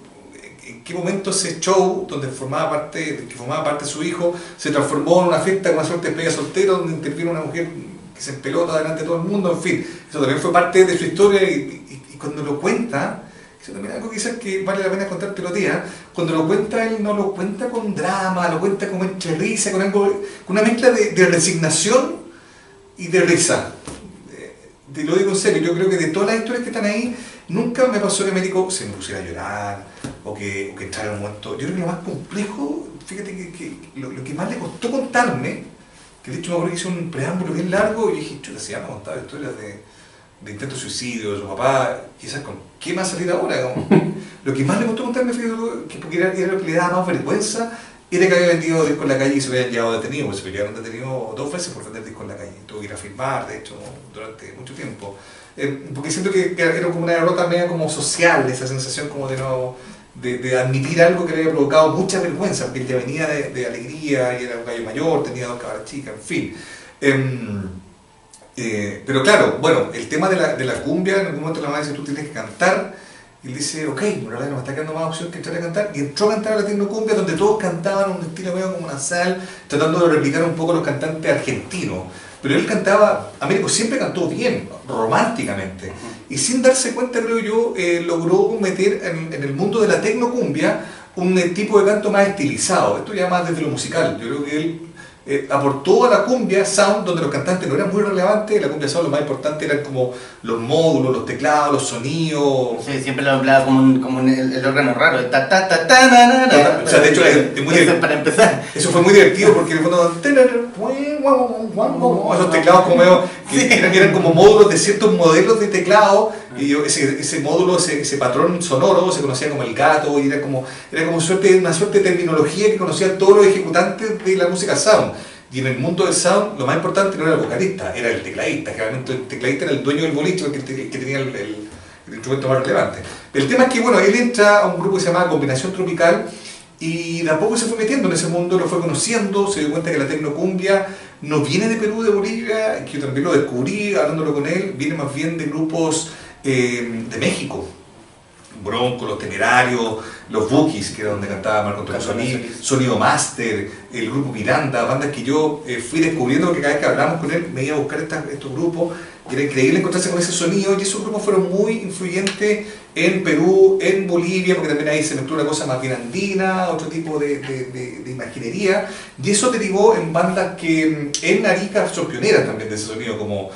¿en qué momento ese show que formaba parte de su hijo se transformó en una fiesta con una suerte de despedida soltero donde intervino una mujer que se empelota delante de todo el mundo? En fin, eso también fue parte de su historia, y cuando lo cuenta, Eso también es algo quizás que vale la pena contártelo a ti, ¿eh? Cuando lo cuenta él no lo cuenta con drama, lo cuenta como entre risa, con algo, con una mezcla de resignación y de risa. Te lo digo en serio, yo creo que de todas las historias que están ahí, nunca me pasó que Américo se me pusiera a llorar o que entrara en un momento. Yo creo que lo más complejo, fíjate que lo que más le costó contarme, que de hecho me acuerdo que hice un preámbulo bien largo y dije, chuta, si ya me contaba historias de intentos de suicidio de su papá, quizás con qué más salir ahora. Como, lo que más le costó contarme fue que porque era lo que le daba más vergüenza, era que había vendido discos en la calle y se habían llevado detenido, porque se habían detenido 2 veces por vender discos en la calle. Tuvo que ir a filmar, de hecho, durante mucho tiempo. Porque siento que era como una derrota media como social, esa sensación como de no de admitir algo que le había provocado mucha vergüenza, porque él ya venía de alegría y era un gallo mayor, tenía 2 cabras chicas, en fin. Pero claro, bueno, el tema de la cumbia, en algún momento la mamá dice, tú tienes que cantar, y él dice, ok, bueno, ahora no me está quedando más opción que entrar a cantar, y entró a cantar a la tecnocumbia, donde todos cantaban un estilo medio como nasal, tratando de replicar un poco los cantantes argentinos, pero él cantaba, Américo siempre cantó bien, románticamente, y sin darse cuenta, creo yo, logró meter en el mundo de la tecnocumbia un tipo de canto más estilizado, esto ya más desde lo musical. Yo creo que él aportó a la cumbia sound donde los cantantes no eran muy relevantes. La cumbia sound lo más importante eran como los módulos, los teclados, los sonidos. Sí, siempre lo hablaba como el órgano raro, O sea, de hecho, es muy para empezar. Eso fue muy divertido porque en el fondo esos teclados como medio, que eran como módulos de ciertos modelos de teclado, y ese módulo, ese patrón sonoro se conocía como el gato, y era como una suerte de terminología que conocían todos los ejecutantes de la música sound. Y en el mundo del sound lo más importante no era el vocalista, era el tecladista. Generalmente el tecladista era el dueño del boliche, el que tenía el instrumento más relevante. El tema es que bueno, él entra a un grupo que se llamaba Combinación Tropical, y de a poco se fue metiendo en ese mundo, lo fue conociendo, se dio cuenta que la tecnocumbia no viene de Perú, de Bolivia, que yo también lo descubrí hablándolo con él, viene más bien de grupos de México. Bronco, Los Temerarios, Los Bukis, que era donde cantaba Marco Antonio Solís, Sonido Master, el grupo Miranda, bandas que yo fui descubriendo, porque cada vez que hablamos con él me iba a buscar estos grupos, y era increíble encontrarse con ese sonido, y esos grupos fueron muy influyentes en Perú, en Bolivia, porque también ahí se mezcló una cosa más bien andina, otro tipo de imaginería, y eso derivó en bandas que en Arica son pioneras también de ese sonido, como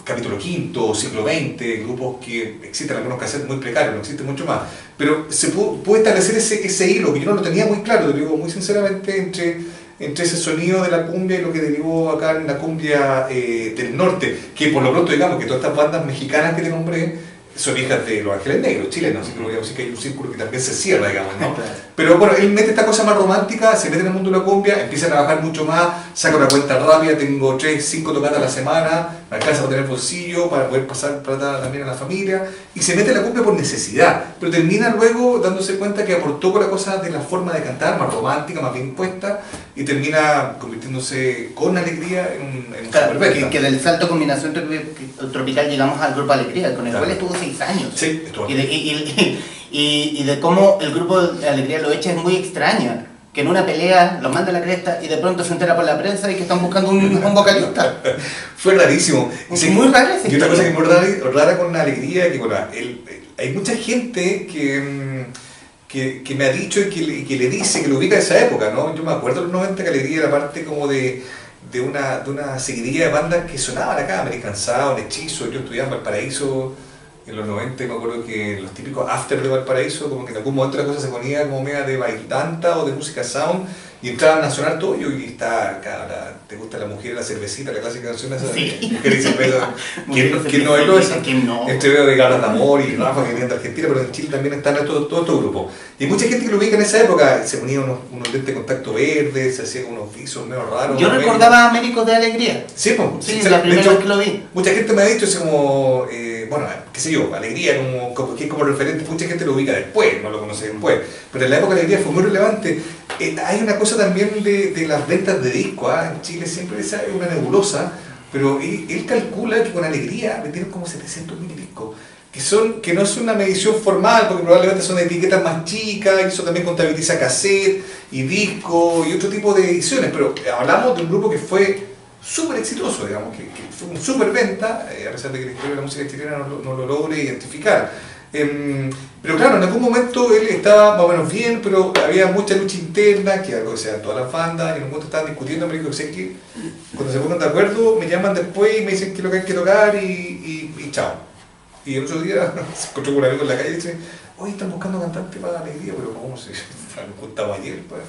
Capítulo Quinto, Siglo XX, grupos que existen algunos cassettes muy precarios, no existen mucho más, pero se puede establecer ese hilo, que yo no lo tenía muy claro, te digo muy sinceramente, entre ese sonido de la cumbia y lo que derivó acá en la cumbia del norte, que por lo pronto digamos que todas estas bandas mexicanas que te nombré son hijas de Los Ángeles Negros, chilenos, así que podríamos decir que hay un círculo que también se cierra, digamos, ¿no? Pero bueno, él mete esta cosa más romántica, se mete en el mundo de la cumbia, empieza a trabajar mucho más, saca una cuenta rápida, tengo 3, 5 tocadas a la semana, me alcanza para tener bolsillo, para poder pasar plata también a la familia, y se mete en la cumbia por necesidad, pero termina luego dándose cuenta que aportó con la cosa de la forma de cantar, más romántica, más bien puesta, y termina convirtiéndose con alegría en un claro, superventa. que del salto Combinación Tropical llegamos al grupo Alegría, con el cual estuvo 6 años. Sí, estuvo. Y de cómo el grupo de Alegría lo echa es muy extraña. Que en una pelea los manda a la cresta y de pronto se entera por la prensa y que están buscando un vocalista. Fue rarísimo. Y muy rara esa Y otra cosa historia. que es muy rara con la alegría, que bueno, hay mucha gente que me ha dicho y que le dice que lo ubica de esa época, ¿no? Yo me acuerdo en los 90 que Alegría era parte como de una seguidilla de bandas que sonaban acá, American Sound, Hechizo. Yo estudiaba en Valparaíso en los 90 y me acuerdo que los típicos after de Valparaíso, como que en algún momento la cosa se ponía como media de bailanta o de música sound, y entraban a sonar todo, y está acá, te gusta la mujer, la cervecita, la clásica canción esa de mujer y cerveza. ¿Quién no bailó esa? ¿Quién no? Este veo de Garras de Amor y Rafa, que vienen de Argentina, pero en Chile también están todos estos grupos. Y hay mucha gente que lo ubica en esa época, se ponía unos lentes de contacto verde, se hacía unos visos medio raros. Yo recordaba a Américos de Alegría. Sí, pues. Sí, la primera vez que lo vi. Mucha gente me ha dicho, es como, bueno, qué sé yo, Alegría, que es como referente, mucha gente lo ubica después, no lo conoce después. Pero en la época Alegría fue muy relevante. Hay una cosa también de las ventas de discos, en Chile siempre es una nebulosa, pero él calcula que con Alegría vendieron como 700.000 discos, que no es una medición formal, porque probablemente son etiquetas más chicas, y eso también contabiliza cassette y disco y otro tipo de ediciones, pero hablamos de un grupo que fue súper exitoso, digamos, que fue una súper venta, a pesar de que la historia de la música chilena no lo logre identificar. Pero claro, en algún momento él estaba más o menos bien, pero había mucha lucha interna, que algo que sea todas las bandas, y en un momento estaban discutiendo, me dijo, sé que cuando se pongan de acuerdo, me llaman después y me dicen qué es lo que hay que tocar y chao. Y el otro día se encontró con un amigo en la calle y dice, oye, están buscando cantante para la alegría, pero ¿cómo se juntaba ayer? Bueno,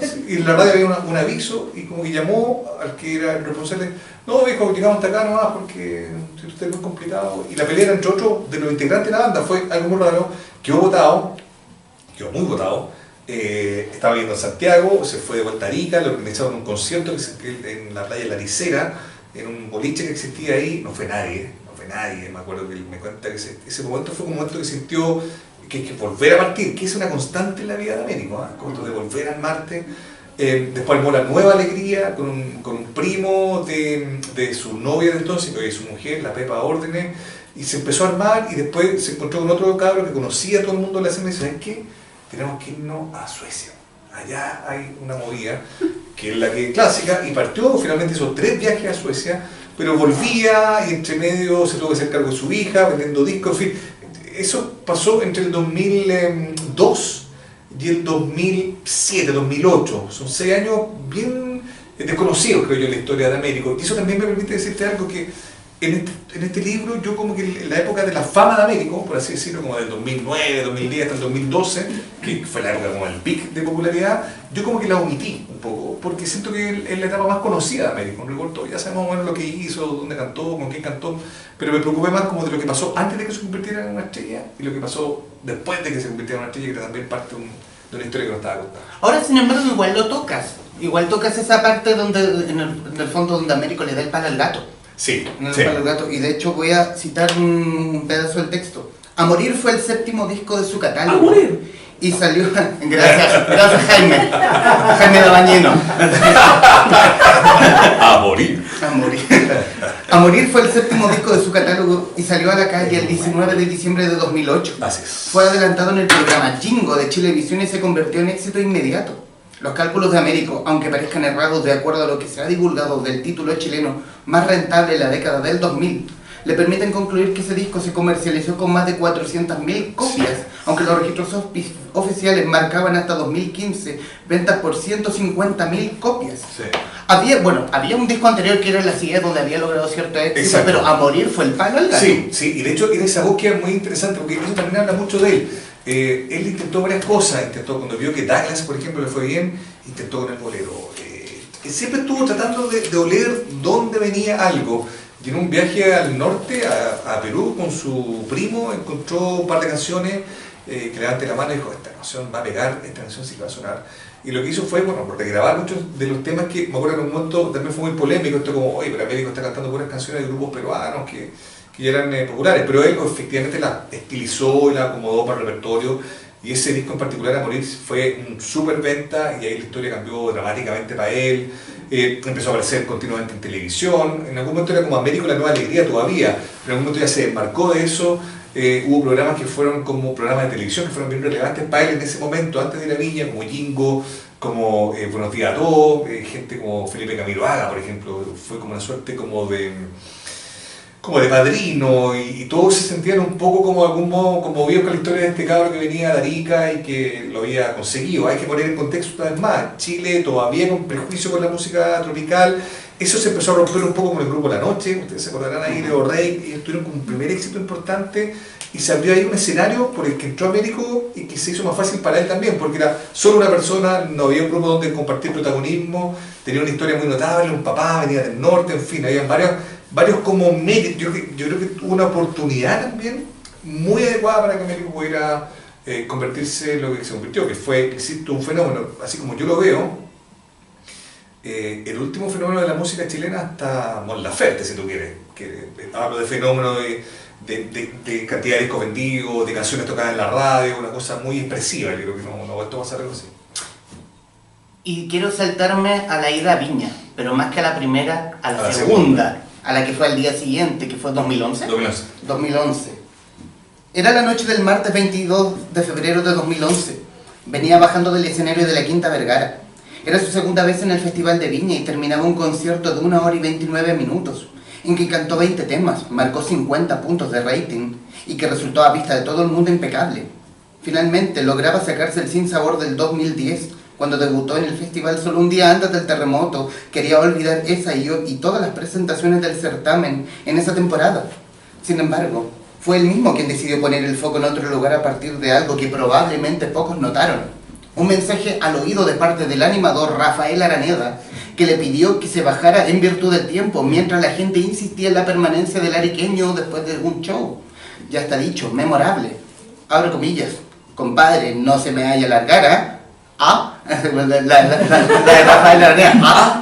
sí. Y en la radio había un aviso y como que llamó al que era el responsable, no, viejo, llegamos hasta acá nomás porque usted es muy complicado. Y la pelea era entre otros de los integrantes de la banda, fue algo muy raro, quedó votado, quedó muy votado. Estaba viviendo en Santiago, se fue de vuelta a Arica, le organizaron un concierto en la playa La Licera, en un boliche que existía ahí, no fue nadie, me acuerdo que él me cuenta que ese momento fue un momento que sintió que volver a partir, que es una constante en la vida de Américo, ¿eh? Como esto de volver al Marte. Después armó la Nueva Alegría con un primo de su novia de entonces, de su mujer, la Pepa Órdenes, y se empezó a armar y después se encontró con otro cabro que conocía a todo el mundo de la escena y dice, ¿sabes qué? Tenemos que irnos a Suecia. Allá hay una movida que es la que clásica y partió, finalmente hizo 3 viajes a Suecia, pero volvía y entre medio se tuvo que hacer cargo de su hija, vendiendo discos, en fin. Eso pasó entre el 2002 y el 2007, 2008. Son 6 años bien desconocidos, creo yo, en la historia de Américo. Y eso también me permite decirte algo que en este libro, yo como que en la época de la fama de Américo, por así decirlo, como del 2009, 2010 hasta el 2012, que fue la época como el pic de popularidad, yo como que la omití un poco, porque siento que es la etapa más conocida de Américo. En rigor, ya sabemos más o menos lo que hizo, dónde cantó, con quién cantó, pero me preocupé más como de lo que pasó antes de que se convirtiera en una estrella y lo que pasó después de que se convirtiera en una estrella, que era también parte de una historia que nos estaba contando. Ahora, sin embargo, igual tocas esa parte donde, en el fondo donde Américo le da el palo al gato. Sí, sí. Palo al gato. Y de hecho voy a citar un pedazo del texto. A morir fue el 7º disco de su catálogo. A morir. Y salió, gracias Jaime Dabañino. A morir. A morir fue el 7º disco de su catálogo y salió a la calle el 19 de diciembre de 2008. Así es. Fue adelantado en el programa Jingo de Chilevisión y se convirtió en éxito inmediato. Los cálculos de Américo, aunque parezcan errados de acuerdo a lo que se ha divulgado del título chileno más rentable en la década del 2000, le permiten concluir que ese disco se comercializó con más de 400.000 copias, aunque los registros oficiales marcaban hasta 2015 ventas por 150.000 copias. Sí. Había un disco anterior que era La Silla donde había logrado cierto éxito, exacto, pero A morir fue el palo al gato. Sí, y de hecho en esa búsqueda es muy interesante porque eso también habla mucho de él. Él intentó varias cosas, cuando vio que Douglas, por ejemplo, le fue bien, intentó con el bolero. Siempre estuvo tratando de oler dónde venía algo. Y en un viaje al norte, a Perú, con su primo, encontró un par de canciones que levante la mano y dijo, esta canción va a pegar, esta canción sí que va a sonar. Y lo que hizo fue, regrabar muchos de los temas que, me acuerdo en un momento también fue muy polémico, esto como, oye, pero Américo está cantando puras canciones de grupos peruanos que ya eran populares, pero él efectivamente la estilizó y la acomodó para el repertorio, y ese disco en particular, A morir, fue un súper venta, y ahí la historia cambió dramáticamente para él. Empezó a aparecer continuamente en televisión, en algún momento era como Américo la Nueva Alegría todavía, pero en algún momento ya se desmarcó de eso. Hubo programas que fueron como programas de televisión que fueron bien relevantes para él en ese momento, antes de la Viña, como Jingo, como Buenos Días a Todos, gente como Felipe Camiroaga, por ejemplo, fue como una suerte como de padrino, y todos se sentían un poco como de algún modo conmovidos con la historia de este cabro que venía de Arica y que lo había conseguido. Hay que poner en contexto una vez más, Chile todavía con prejuicio con la música tropical, eso se empezó a romper un poco con el grupo La Noche, ustedes se acordarán ahí de O'Reilly, ellos tuvieron como un primer éxito importante y se abrió ahí un escenario por el que entró Américo y que se hizo más fácil para él también, porque era solo una persona, no había un grupo donde compartir protagonismo, tenía una historia muy notable, un papá venía del norte, en fin, había varios como medios. Yo creo que tuvo una oportunidad también muy adecuada para que Américo pudiera convertirse en lo que se convirtió, que fue, insisto, un fenómeno, así como yo lo veo, el último fenómeno de la música chilena hasta Mon Laferte, si tú quieres, que hablo de fenómeno de cantidad de discos vendidos, de canciones tocadas en la radio, una cosa muy expresiva. Yo creo que no va a pasar algo así. Y quiero saltarme a la ida a Viña, pero más que a la primera, a la segunda, a la que fue al día siguiente, que fue 2011. 2011. Era la noche del martes 22 de febrero de 2011. Venía bajando del escenario de la Quinta Vergara. Era su segunda vez en el Festival de Viña y terminaba un concierto de 1 hora y 29 minutos. en que cantó 20 temas, marcó 50 puntos de rating y que resultó a vista de todo el mundo impecable. Finalmente lograba sacarse el sinsabor del 2010, cuando debutó en el festival solo un día antes del terremoto. Quería olvidar esa y todas las presentaciones del certamen en esa temporada. Sin embargo, fue él mismo quien decidió poner el foco en otro lugar a partir de algo que probablemente pocos notaron. Un mensaje al oído de parte del animador Rafael Araneda, que le pidió que se bajara en virtud del tiempo, mientras la gente insistía en la permanencia del ariqueño después de un show. Ya está dicho, memorable. Abro comillas. Compadre, no se me haya la cara. La de Rafael Araneda.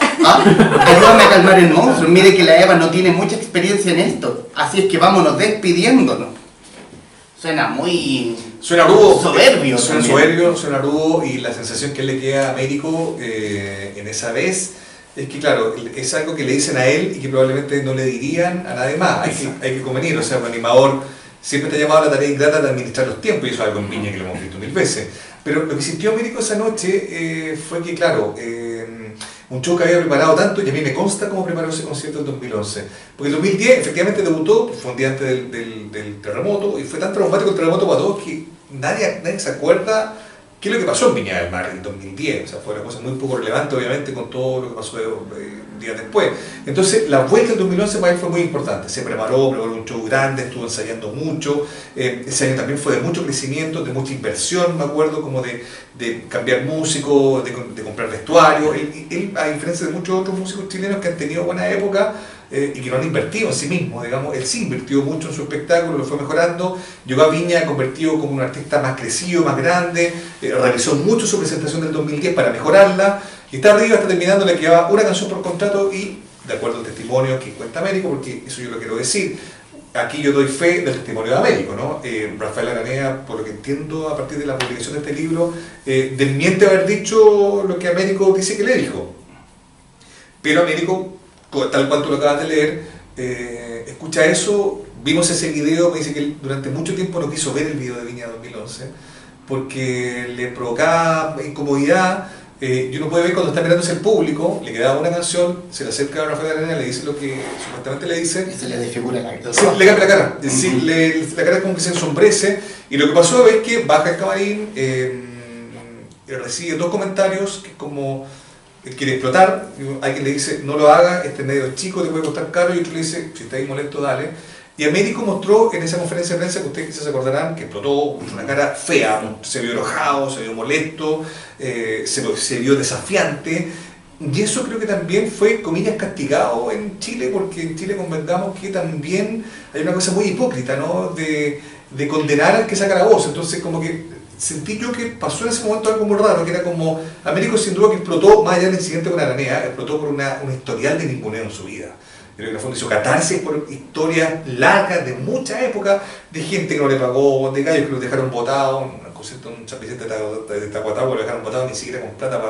Ayúdame a calmar el monstruo. Mire que la Eva no tiene mucha experiencia en esto. Así es que vámonos despidiéndonos. Suena muy... Suena rudo. Soberbio. Suena soberbio, suena rudo, y la sensación que le queda a Américo en esa vez es que, claro, es algo que le dicen a él y que probablemente no le dirían a nadie más. Hay que convenir, o sea, un animador siempre te ha llamado a la tarea ingrata de administrar los tiempos, y eso es algo en Viña que lo hemos visto 1000 veces. Pero lo que sintió Américo esa noche fue que, claro, un show que había preparado tanto, y a mí me consta cómo preparó ese concierto en 2011. Porque en 2010 efectivamente debutó, fue un día antes del terremoto, y fue tan traumático el terremoto para todos que nadie se acuerda qué es lo que pasó en Viña del Mar en 2010. O sea, fue una cosa muy poco relevante, obviamente, con todo lo que pasó días después. Entonces, la vuelta del 2011 para él fue muy importante. Se preparó un show grande, estuvo ensayando mucho. Ese año también fue de mucho crecimiento, de mucha inversión, me acuerdo, como de cambiar músicos, de comprar vestuario. Él, a diferencia de muchos otros músicos chilenos que han tenido buena época y que no han invertido en sí mismo, digamos, él sí invirtió mucho en su espectáculo, lo fue mejorando. Llegó a Viña convertido como un artista más crecido, más grande, realizó mucho su presentación del 2010 para mejorarla, y está arriba, está terminando, le quedaba una canción por contrato, y de acuerdo al testimonio que cuenta Américo, porque eso yo lo quiero decir, aquí yo doy fe del testimonio de Américo, ¿no? Rafael Araneda, por lo que entiendo a partir de la publicación de este libro, desmiente haber dicho lo que Américo dice que le dijo. Pero Américo, tal cual tú lo acabas de leer, escucha eso, vimos ese video, me dice que él durante mucho tiempo no quiso ver el video de Viña 2011, porque le provocaba incomodidad. Y uno puede ver cuando está mirándose el público, le quedaba una canción, se le acerca a Rafael Araneda, le dice lo que supuestamente le dice. Y se le desfigura la cara. Sí, le cambia la cara. Sí, la cara como que se ensombrece. Y lo que pasó es que baja el camarín, recibe 2 comentarios que como quiere explotar. Alguien le dice, no lo haga, este medio chico, te puede costar caro. Y otro le dice, si estáis molesto, dale. Y Américo mostró en esa conferencia de prensa, que ustedes quizás se acordarán, que explotó una cara fea, se vio enojado, se vio molesto, se vio desafiante. Y eso creo que también fue, comillas, castigado en Chile, porque en Chile convengamos que también hay una cosa muy hipócrita, ¿no? De condenar al que saca la voz. Entonces, como que sentí yo que pasó en ese momento algo muy raro, que era como, Américo sin duda que explotó, más allá del incidente con Aranea, explotó por un historial de ninguneo en su vida. Creo que en el fondo hizo catarsis por historias largas de mucha época, de gente que no le pagó, de gallos que lo dejaron botados, un chapicete de Tacuatagua lo dejaron botado ni siquiera con plata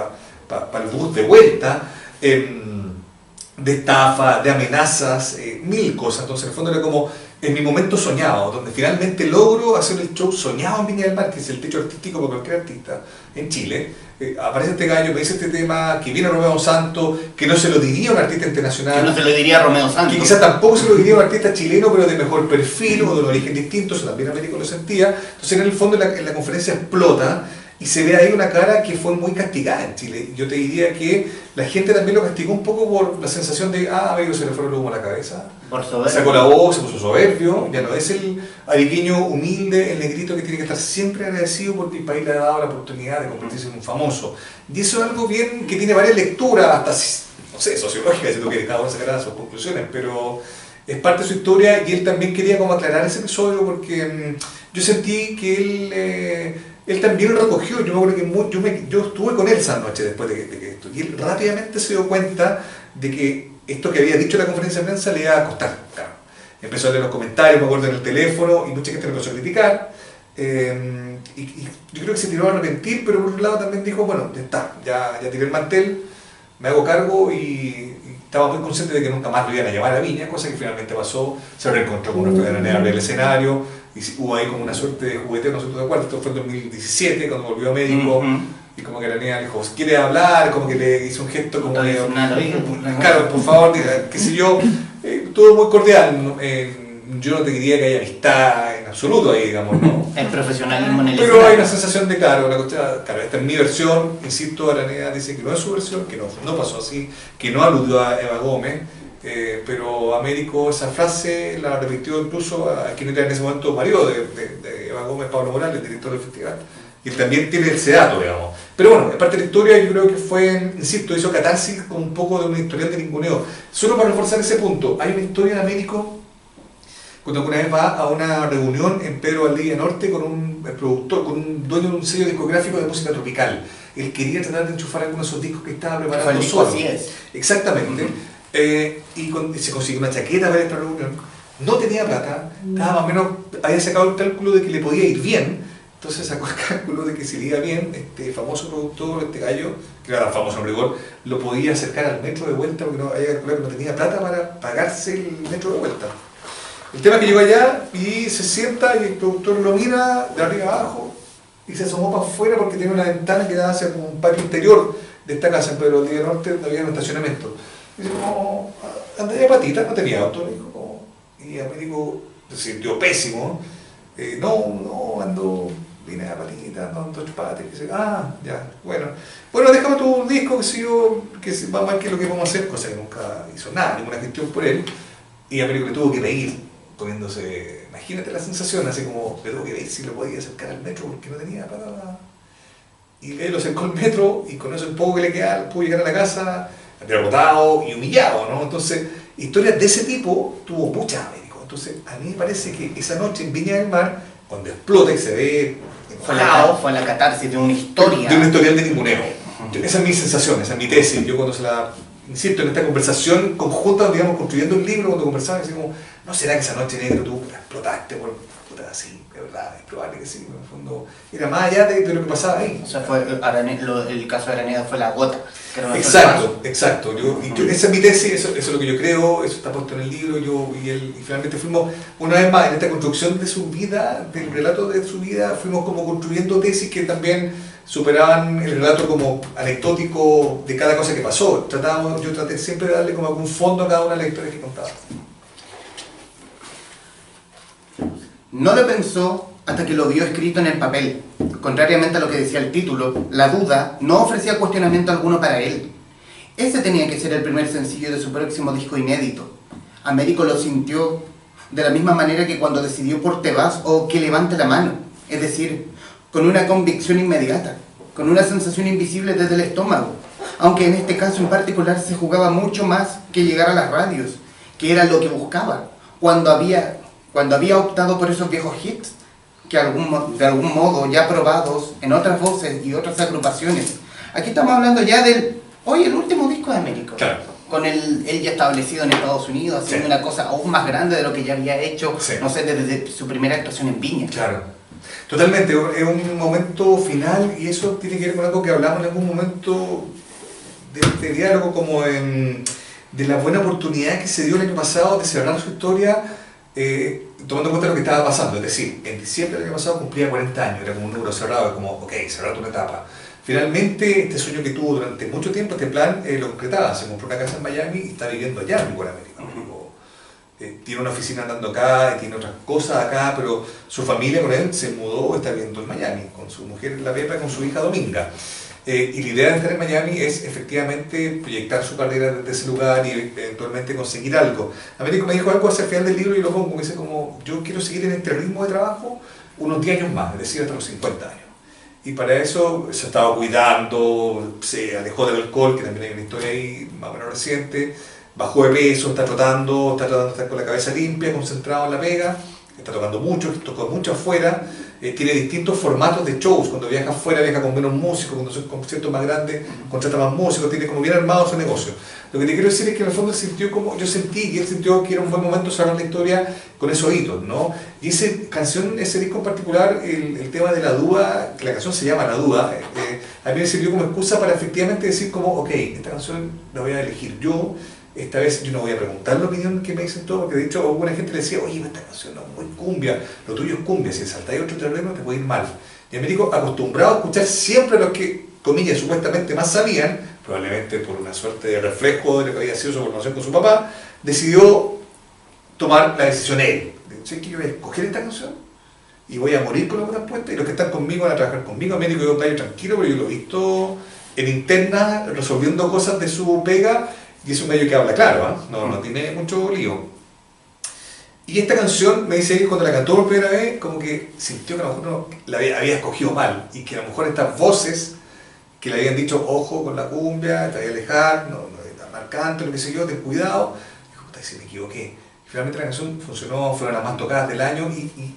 para el bus de vuelta, de estafa, de amenazas, 1000 cosas. Entonces en el fondo era como en mi momento soñado, donde finalmente logro hacer el show soñado en Viña del Mar, que es el techo artístico para cualquier artista en Chile. Aparece este gallo, me dice este tema, que viene Romeo Santos, que no se lo diría a un artista internacional. Que no se lo diría a Romeo Santos. Que quizás tampoco se lo diría a un artista chileno, pero de mejor perfil o de un origen distinto, eso también Américo lo sentía. Entonces en el fondo en la conferencia explota, y se ve ahí una cara que fue muy castigada en Chile. Yo te diría que la gente también lo castigó un poco por la sensación de, Américo se le fue el humo a la cabeza. Por soberbio. Sacó la voz, se puso soberbio, ya no es el ariqueño humilde, el negrito que tiene que estar siempre agradecido porque el país le ha dado la oportunidad de convertirse en un famoso. Y eso es algo bien que tiene varias lecturas, hasta, no sé, sociológicas, si tú quieres, cada uno sacará sus conclusiones, pero es parte de su historia, y él también quería como aclarar ese episodio porque yo sentí que él también lo recogió. Yo me acuerdo que yo estuve con él esa noche después de que esto, y él rápidamente se dio cuenta de que esto que había dicho en la conferencia de prensa le iba a costar. Claro. Empezó a leer los comentarios, me acuerdo, en el teléfono, y mucha gente le empezó a criticar. Y yo creo que se tiró a arrepentir, pero por un lado también dijo, bueno, ya está, ya tiré el mantel, me hago cargo, y estaba muy consciente de que nunca más lo iban a llevar a Viña, cosa que finalmente pasó. Se reencontró con Rafael Araneda en el escenario, y hubo ahí como una suerte de jugueteo, no sé tú de acuerdo. Esto fue en 2017, cuando volvió a México, y como que Araneda dijo, ¿quiere hablar? Como que le hizo un gesto como de, claro, por favor, qué sé yo. todo muy cordial. Yo no te diría que haya amistad en absoluto ahí, digamos, ¿no? El profesionalismo en el Pero hay una sensación de, claro, claro, esta es mi versión, insisto, Araneda dice que no es su versión, que no pasó así, que no aludió a Eva Gómez, pero Américo esa frase la repitió incluso a quien era en ese momento marido de Eva Gómez, Pablo Morales, director del festival, y también tiene ese dato, digamos. Pero bueno, en parte de la historia yo creo que fue, insisto, hizo catarsis con un poco de una historia de ninguneo. Solo para reforzar ese punto, hay una historia de Américo cuando alguna vez va a una reunión en Pedro Valdivia Norte con un productor, con un dueño de un sello discográfico de música tropical. Él quería tratar de enchufar algunos de esos discos que estaba preparando solo. Así es. Exactamente. Y se consiguió una chaqueta para esta reunión. No tenía plata, estaba más o menos, había sacado el cálculo de que le podía ir bien. Entonces sacó el cálculo de que si le iba bien, este famoso productor, este gallo, que era famoso en rigor, lo podía acercar al metro de vuelta porque no había calculado que no tenía plata para pagarse el metro de vuelta. El tema es que llegó allá y se sienta y el productor lo mira de arriba abajo y se asomó para afuera porque tiene una ventana que da hacia un patio interior de esta casa en Pedro Valdivia Norte donde había un estacionamiento. Y dice, no, andaba de patita, no tenía auto. Le dijo, no. Y Américo se sintió pésimo. Vine a patita, ando en dos patas. Y dice, ya, bueno, déjame tu disco, que va mal que lo que vamos a hacer, cosa que nunca hizo nada, ninguna gestión por él. Y Américo le tuvo que pedir, comiéndose, imagínate la sensación, así como le tuvo que pedir si lo podía acercar al metro porque no tenía plata. Y él lo acercó al metro y con eso el poco que le quedaba pudo llegar a la casa derrotado y humillado, ¿no? Entonces, historias de ese tipo tuvo muchas, Américo. Entonces, a mí me parece que esa noche en Viña del Mar, cuando explota y se ve fue la catarsis de una historia. De un historial de ninguneo. Esa es mi sensación, esa es mi tesis. Yo cuando insisto, en esta conversación conjunta, digamos, construyendo el libro, cuando conversaba, así como, ¿no será que esa noche negro tú explotaste por puta así? De verdad, es probable que sí, en el fondo era más allá de lo que pasaba ahí. O sea, el caso de Araneda fue la gota. Exacto. Esa es mi tesis, eso es lo que yo creo, eso está puesto en el libro, y finalmente fuimos, una vez más, en esta construcción de su vida, del relato de su vida, fuimos como construyendo tesis que también superaban el relato como anecdótico de cada cosa que pasó. Yo traté siempre de darle como algún fondo a cada una de las historias que contaba. No lo pensó hasta que lo vio escrito en el papel. Contrariamente a lo que decía el título, la duda no ofrecía cuestionamiento alguno para él. Ese tenía que ser el primer sencillo de su próximo disco inédito. Américo lo sintió de la misma manera que cuando decidió por Te vas o Que levante la mano. Es decir, con una convicción inmediata, con una sensación invisible desde el estómago. Aunque en este caso en particular se jugaba mucho más que llegar a las radios, que era lo que buscaba, cuando había optado por esos viejos hits, que de algún modo ya probados en otras voces y otras agrupaciones. Aquí estamos hablando ya el último disco de Américo. Claro. Con él ya establecido en Estados Unidos, haciendo una cosa aún más grande de lo que ya había hecho, no sé, desde su primera actuación en Viña. Claro. Totalmente, es un momento final y eso tiene que ver con algo que hablamos en algún momento de este diálogo, como de la buena oportunidad que se dio el año pasado de cerrar su historia tomando en cuenta lo que estaba pasando. Es decir, en diciembre del año pasado cumplía 40 años, era como un número cerrado, es como, ok, cerrar una etapa. Finalmente, este sueño que tuvo durante mucho tiempo, este plan, lo concretaba. Se compró una casa en Miami y está viviendo allá en América. Tiene una oficina andando acá, tiene otras cosas acá, pero su familia con él se mudó, está viviendo en Miami, con su mujer La Pepa y con su hija Dominga. Y la idea de estar en Miami es efectivamente proyectar su carrera desde ese lugar y eventualmente conseguir algo. Américo me dijo algo hacia el final del libro y lo pongo, me dice como, yo quiero seguir en este ritmo de trabajo unos 10 años más, es decir, hasta los 50 años. Y para eso se estaba cuidando, se alejó del alcohol, que también hay una historia ahí más o menos reciente, bajó de peso, está tratando de estar con la cabeza limpia, concentrado en la pega, está tocando mucho, tocó mucho afuera, tiene distintos formatos de shows. Cuando viaja afuera viaja con menos músicos, cuando son conciertos más grandes contrata más músicos, tiene como bien armado su negocio. Lo que te quiero decir es que en el fondo sintió como yo sentí, y él sintió que era un buen momento cerrar la historia con esos hitos, ¿no? Y ese disco en particular, el tema de la duda, que la canción se llama La Duda, a mí me sirvió como excusa para efectivamente decir como, ok, esta canción la voy a elegir yo. Esta vez yo no voy a preguntar la opinión que me dicen todos, porque de hecho alguna gente le decía, oye, esta canción no es muy cumbia, lo tuyo es cumbia, si saltáis otro terreno te puede ir mal. Y Américo, acostumbrado a escuchar siempre a los que, comillas, supuestamente más sabían, probablemente por una suerte de reflejo de lo que había sido su formación con su papá, decidió tomar la decisión él. ¿Sabes que yo voy a escoger esta canción? Y voy a morir con las botas puestas, y los que están conmigo van a trabajar conmigo. Américo es un gallo tranquilo, pero yo lo he visto en interna resolviendo cosas de su pega, y es un gallo que habla claro, ¿eh? No tiene mucho lío. Y esta canción, me dice él, cuando la cantó por primera vez, como que sintió que a lo mejor no, la había escogido mal, y que a lo mejor estas voces que le habían dicho, ojo con la cumbia, te voy a alejar, no está marcante, lo que sé yo, ten cuidado, dijo, puta, si me equivoqué. Finalmente la canción funcionó, fueron las más tocadas del año,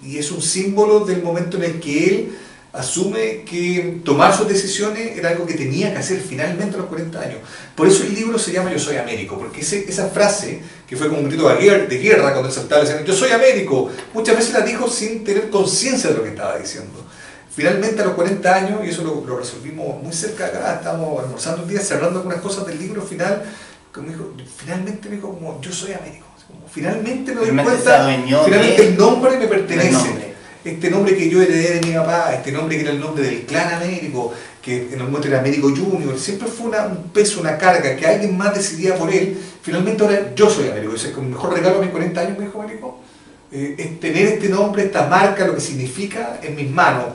y es un símbolo del momento en el que él asume que tomar sus decisiones era algo que tenía que hacer finalmente a los 40 años. Por eso el libro se llama Yo soy Américo, porque esa frase, que fue como un grito de guerra cuando él saltaba diciendo Yo soy Américo, muchas veces la dijo sin tener conciencia de lo que estaba diciendo. Finalmente a los 40 años, y eso lo resolvimos muy cerca de acá, estábamos almorzando un día, cerrando algunas cosas del libro final, como dijo, finalmente me dijo como Yo soy Américo. Como, finalmente me doy cuenta, finalmente el nombre me pertenece. Este nombre que yo heredé de mi papá, este nombre que era el nombre del clan Américo, que en el momento era Américo Junior, siempre fue un peso, una carga, que alguien más decidía por él. Finalmente ahora yo soy Américo. O sea, el mejor regalo a mis 40 años, me dijo Américo, es tener este nombre, esta marca, lo que significa en mis manos,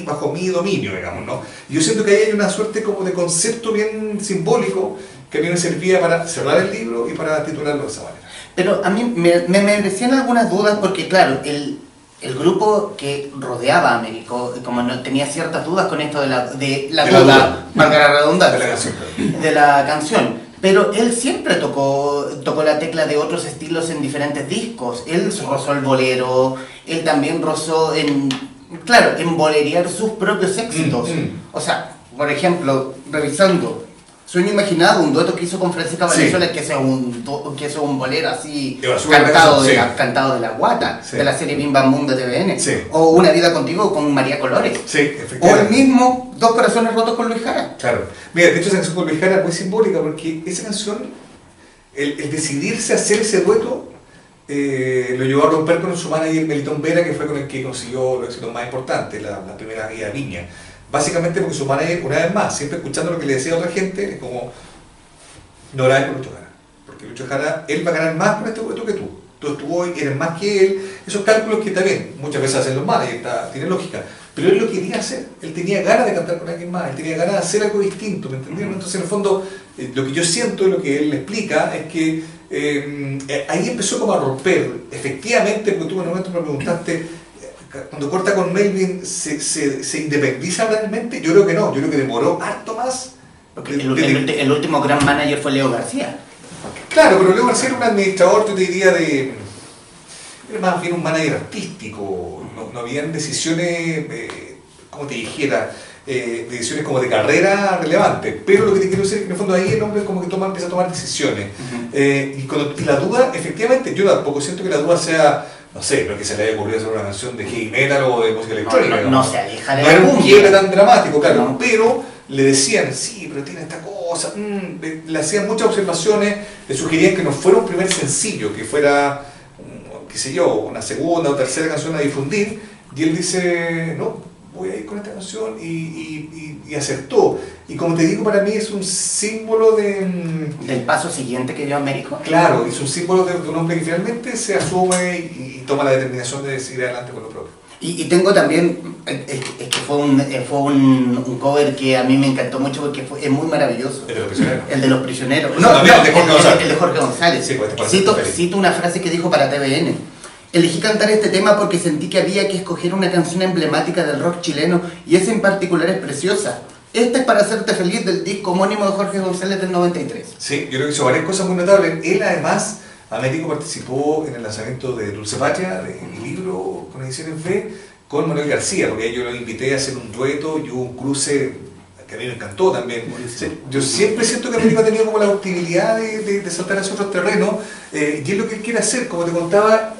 bajo mi dominio, digamos, ¿no? Y yo siento que ahí hay una suerte como de concepto bien simbólico que a mí me servía para cerrar el libro y para titularlo de esa manera. Pero a mí me merecían algunas dudas porque, claro, el grupo que rodeaba a Américo, como no tenía ciertas dudas con esto de la duda, valga la redundancia, de la canción. Pero él siempre tocó la tecla de otros estilos en diferentes discos. Él rozó el bolero, él también rozó en bolerear sus propios éxitos. O sea, por ejemplo, revisando Sueño Imaginado, un dueto que hizo con Francisca Valenzuela, que es un bolero así cantado de la guata, de la serie Bim Bam Boom de TVN, o Una Vida Contigo con María Colores, o el mismo Dos Corazones Rotos con Luis Jara. Claro, mira, de hecho esa canción con Luis Jara es muy simbólica porque esa canción, el decidirse a hacer ese dueto, lo llevó a romper con su manager Melitón Vera, que fue con el que consiguió los éxitos más importantes, la primera guía Viña. Básicamente porque su manager, una vez más, siempre escuchando lo que le decía a otra gente, es como, no grabes con Lucho Jara, porque Lucho Jara, él va a ganar más con este dueto que tú. Tú hoy eres más que él, esos cálculos que también muchas veces hacen los managers, tiene lógica, pero él lo quería hacer, él tenía ganas de cantar con alguien más, él tenía ganas de hacer algo distinto, ¿me entendieron? Entonces en el fondo, lo que yo siento y lo que él le explica es que ahí empezó como a romper, efectivamente, porque tú en un momento me preguntaste, cuando corta con Melvin, ¿se independiza realmente? Yo creo que no, yo creo que demoró harto más. Porque el último gran manager fue Leo García. Claro, pero Leo García era un administrador, yo te diría, era más bien un manager artístico, no habían decisiones, como te dijera, decisiones como de carrera relevantes, pero lo que te quiero decir es que en el fondo ahí el hombre como que empieza a tomar decisiones. Y la duda, efectivamente, yo tampoco siento que la duda sea, no sé, no es que se le haya ocurrido hacer una canción de heavy metal o de música electrónica. No se aleja de no era un quiebre tan dramático, claro, pero le decían, sí, pero tiene esta cosa, le hacían muchas observaciones, le sugerían que no fuera un primer sencillo, que fuera, qué sé yo, una segunda o tercera canción a difundir, y él dice, no, voy a ir con esta canción y acertó. Y como te digo, para mí es un símbolo del paso siguiente que dio Américo. Claro, es un símbolo de un hombre que finalmente se asume y toma la determinación de seguir adelante con lo propio. Y tengo también, es que fue un cover que a mí me encantó mucho porque es muy maravilloso. ¿El de los prisioneros? El de los prisioneros. El de Jorge González. Sí, pues, cito una frase que dijo para TVN. Elegí cantar este tema porque sentí que había que escoger una canción emblemática del rock chileno y esa en particular es preciosa. Esta es para hacerte feliz del disco homónimo de Jorge González del 93. Sí, yo creo que hizo varias cosas muy notables. Él además, Américo participó en el lanzamiento de Dulce Patria, de mi libro con Ediciones B, con Manuel García, porque yo lo invité a hacer un dueto y hubo un cruce que a mí me encantó también. Yo siempre siento que Américo ha tenido como la utilidad de saltar hacia otros terrenos, y es lo que él quiere hacer, como te contaba.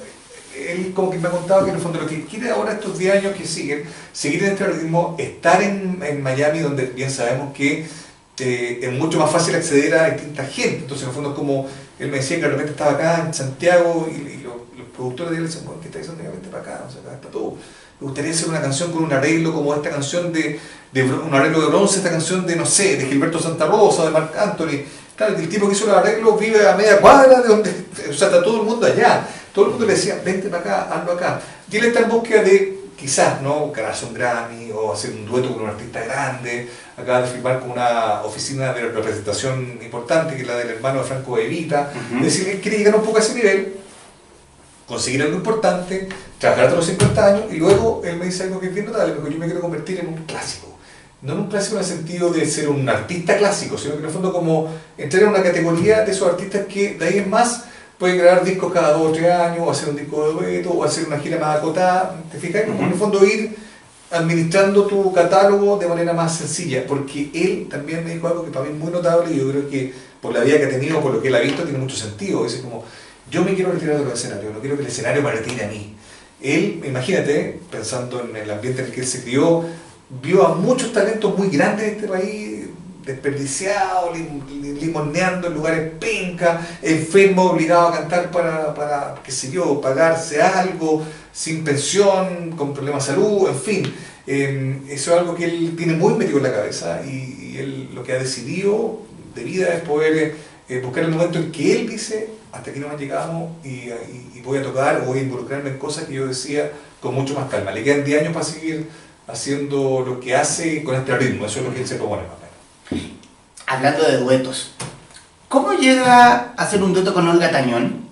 Él como que me ha contado que en el fondo lo que quiere ahora estos 10 años que siguen, seguir en este ritmo, estar en Miami, donde bien sabemos que es mucho más fácil acceder a distinta gente. Entonces en el fondo es como, él me decía que de repente estaba acá en Santiago y los productores de él le decían, bueno, ¿qué está diciendo? Vente para acá, o sea, acá está todo. Me gustaría hacer una canción con un arreglo como esta canción un arreglo de bronce, esta canción de, no sé, de Gilberto Santa Rosa, de Marc Anthony. Claro, el tipo que hizo los arreglos vive a media cuadra de donde, o sea, está todo el mundo allá. Todo el mundo le decía, vente para acá, hazlo acá. Y él está en búsqueda de, quizás, ¿no?, ganarse un Grammy o hacer un dueto con un artista grande. Acaba de firmar con una oficina de representación importante, que es la del hermano de Franco De Vita. Es decir, él quiere llegar un poco a ese nivel, conseguir algo importante, trabajar hasta los 50 años, y luego él me dice algo que es bien notable, porque yo me quiero convertir en un clásico. No en un clásico en el sentido de ser un artista clásico, sino que en el fondo como entrar en una categoría de esos artistas que de ahí en más pueden grabar discos cada 2 o 3 años, o hacer un disco de dueto, o hacer una gira más acotada. ¿Te fijas? Como en el fondo ir administrando tu catálogo de manera más sencilla, porque él también me dijo algo que para mí es muy notable, y yo creo que por la vida que ha tenido, por lo que él ha visto, tiene mucho sentido. Dice como, yo me quiero retirar de los escenarios, no quiero que el escenario me retire a mí. Él, imagínate, pensando en el ambiente en el que él se crió, vio a muchos talentos muy grandes de este país desperdiciados, limoneando en lugares pencas, enfermos, obligados a cantar para, qué sé yo, pagarse algo, sin pensión, con problemas de salud, en fin. Eso es algo que él tiene muy metido en la cabeza, y él lo que ha decidido de vida es poder buscar el momento en que él dice, hasta aquí nomás llegamos, y voy a tocar o voy a involucrarme en cosas que yo decía con mucho más calma. Le quedan 10 años para seguir haciendo lo que hace con este ritmo, eso es lo que él se propone más o menos. Hablando de duetos, ¿cómo llega a hacer un dueto con Olga Tañón?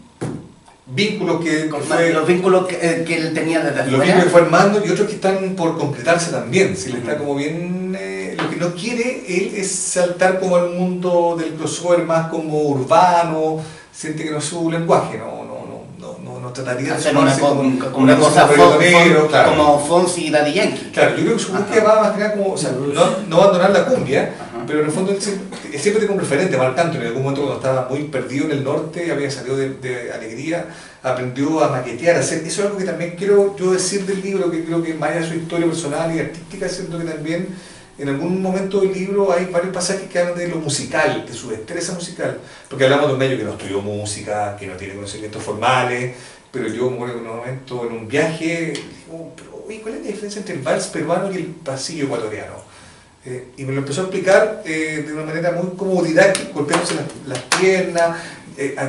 Vínculos que Los vínculos que él tenía desde afuera. Los vínculos que fue armando, y otros que están por completarse también. Si le está como bien, lo que no quiere él es saltar como al mundo del crossover más como urbano, siente que no es su lenguaje, no trataría de hacer sumarse una cosa claro. Como Fonsi y Daddy Yankee. Claro, yo creo que su búsqueda va más que nada como, o sea, no abandonar la cumbia, pero en el fondo él siempre tiene un referente. Marc Anthony, en algún momento cuando estaba muy perdido en el norte, había salido de Alegría, aprendió a maquetear, a hacer. Eso es algo que también quiero yo decir del libro, que creo que más allá de su historia personal y artística, siento que también en algún momento del libro hay varios pasajes que hablan de lo musical, de su destreza musical, porque hablamos de un medio que no estudió música, que no tiene conocimientos formales, pero yo me acuerdo que en un momento, en un viaje, digo, pero oye, ¿cuál es la diferencia entre el vals peruano y el pasillo ecuatoriano? Y me lo empezó a explicar de una manera muy como didáctica, golpeándose las piernas,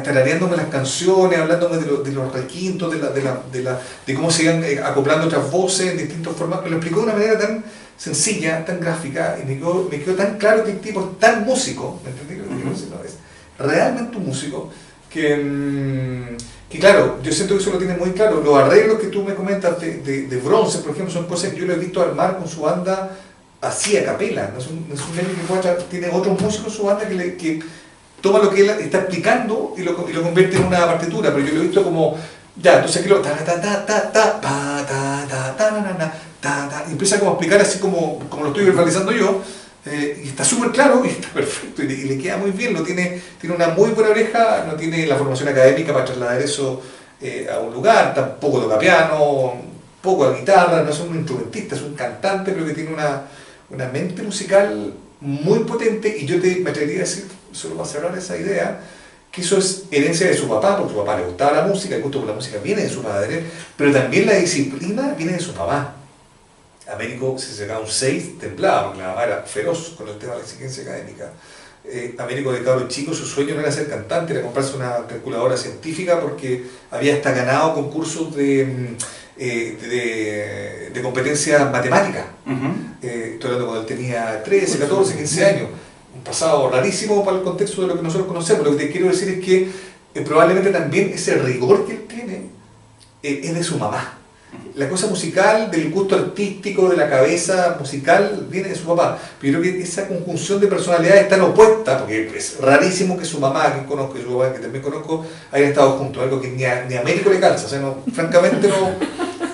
tarareándome las canciones, hablándome de los requintos, de cómo se iban acoplando otras voces en distintos formatos. Me lo explicó de una manera tan sencilla, tan gráfica, y me quedó tan claro que el tipo es tan músico, ¿me entendí? Es realmente un músico, que claro, yo siento que eso lo tiene muy claro. Los arreglos que tú me comentas de Bronce, por ejemplo, son cosas que yo lo he visto armar con su banda así a capela. No es un medio que tiene otros músicos en su banda que toma lo que él está explicando y lo convierte en una partitura, pero yo lo he visto como, ya, entonces aquí y empieza como a explicar así como lo estoy verbalizando yo, y está súper claro y está perfecto, y le queda muy bien, tiene una muy buena oreja, no tiene la formación académica para trasladar eso a un lugar, tampoco toca piano, poco a guitarra, no es un instrumentista, es un cantante, pero que tiene una mente musical muy potente, y yo me atrevería a decir, solo para cerrar esa idea, que eso es herencia de su papá, porque a su papá le gustaba la música, el gusto por la música viene de su padre, pero también la disciplina viene de su mamá. Américo, si se sacaba un 6, temblaba, porque la mamá era feroz con el tema de la exigencia académica. Américo, de cabro chico, su sueño no era ser cantante, era comprarse una calculadora científica, porque había hasta ganado concursos de competencias matemáticas. Estoy hablando cuando él tenía 13, 14, 15 años. Un pasado rarísimo para el contexto de lo que nosotros conocemos. Lo que te quiero decir es que probablemente también ese rigor que él tiene es de su mamá. La cosa musical, del gusto artístico, de la cabeza musical, viene de su papá. Pero yo creo que esa conjunción de personalidades tan opuesta, porque es rarísimo que su mamá, que conozco, y su papá, que también conozco, hayan estado juntos, algo que ni a Américo le calza. O sea, francamente no.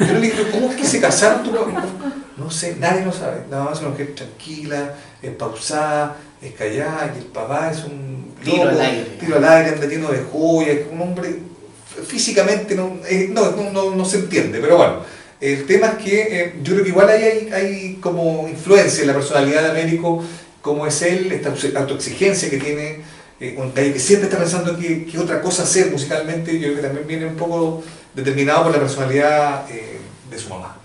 Yo le digo, ¿cómo es que se casaron? No sé, nadie lo sabe. La mamá es una mujer tranquila, es pausada, es callada, y el papá es un tiro al aire, anda lleno de joyas, un hombre físicamente no se entiende, pero bueno, el tema es que yo creo que igual hay como influencia en la personalidad de Américo, como es él, esta autoexigencia que tiene, que siempre está pensando que otra cosa hacer musicalmente. Yo creo que también viene un poco determinado por la personalidad de su mamá.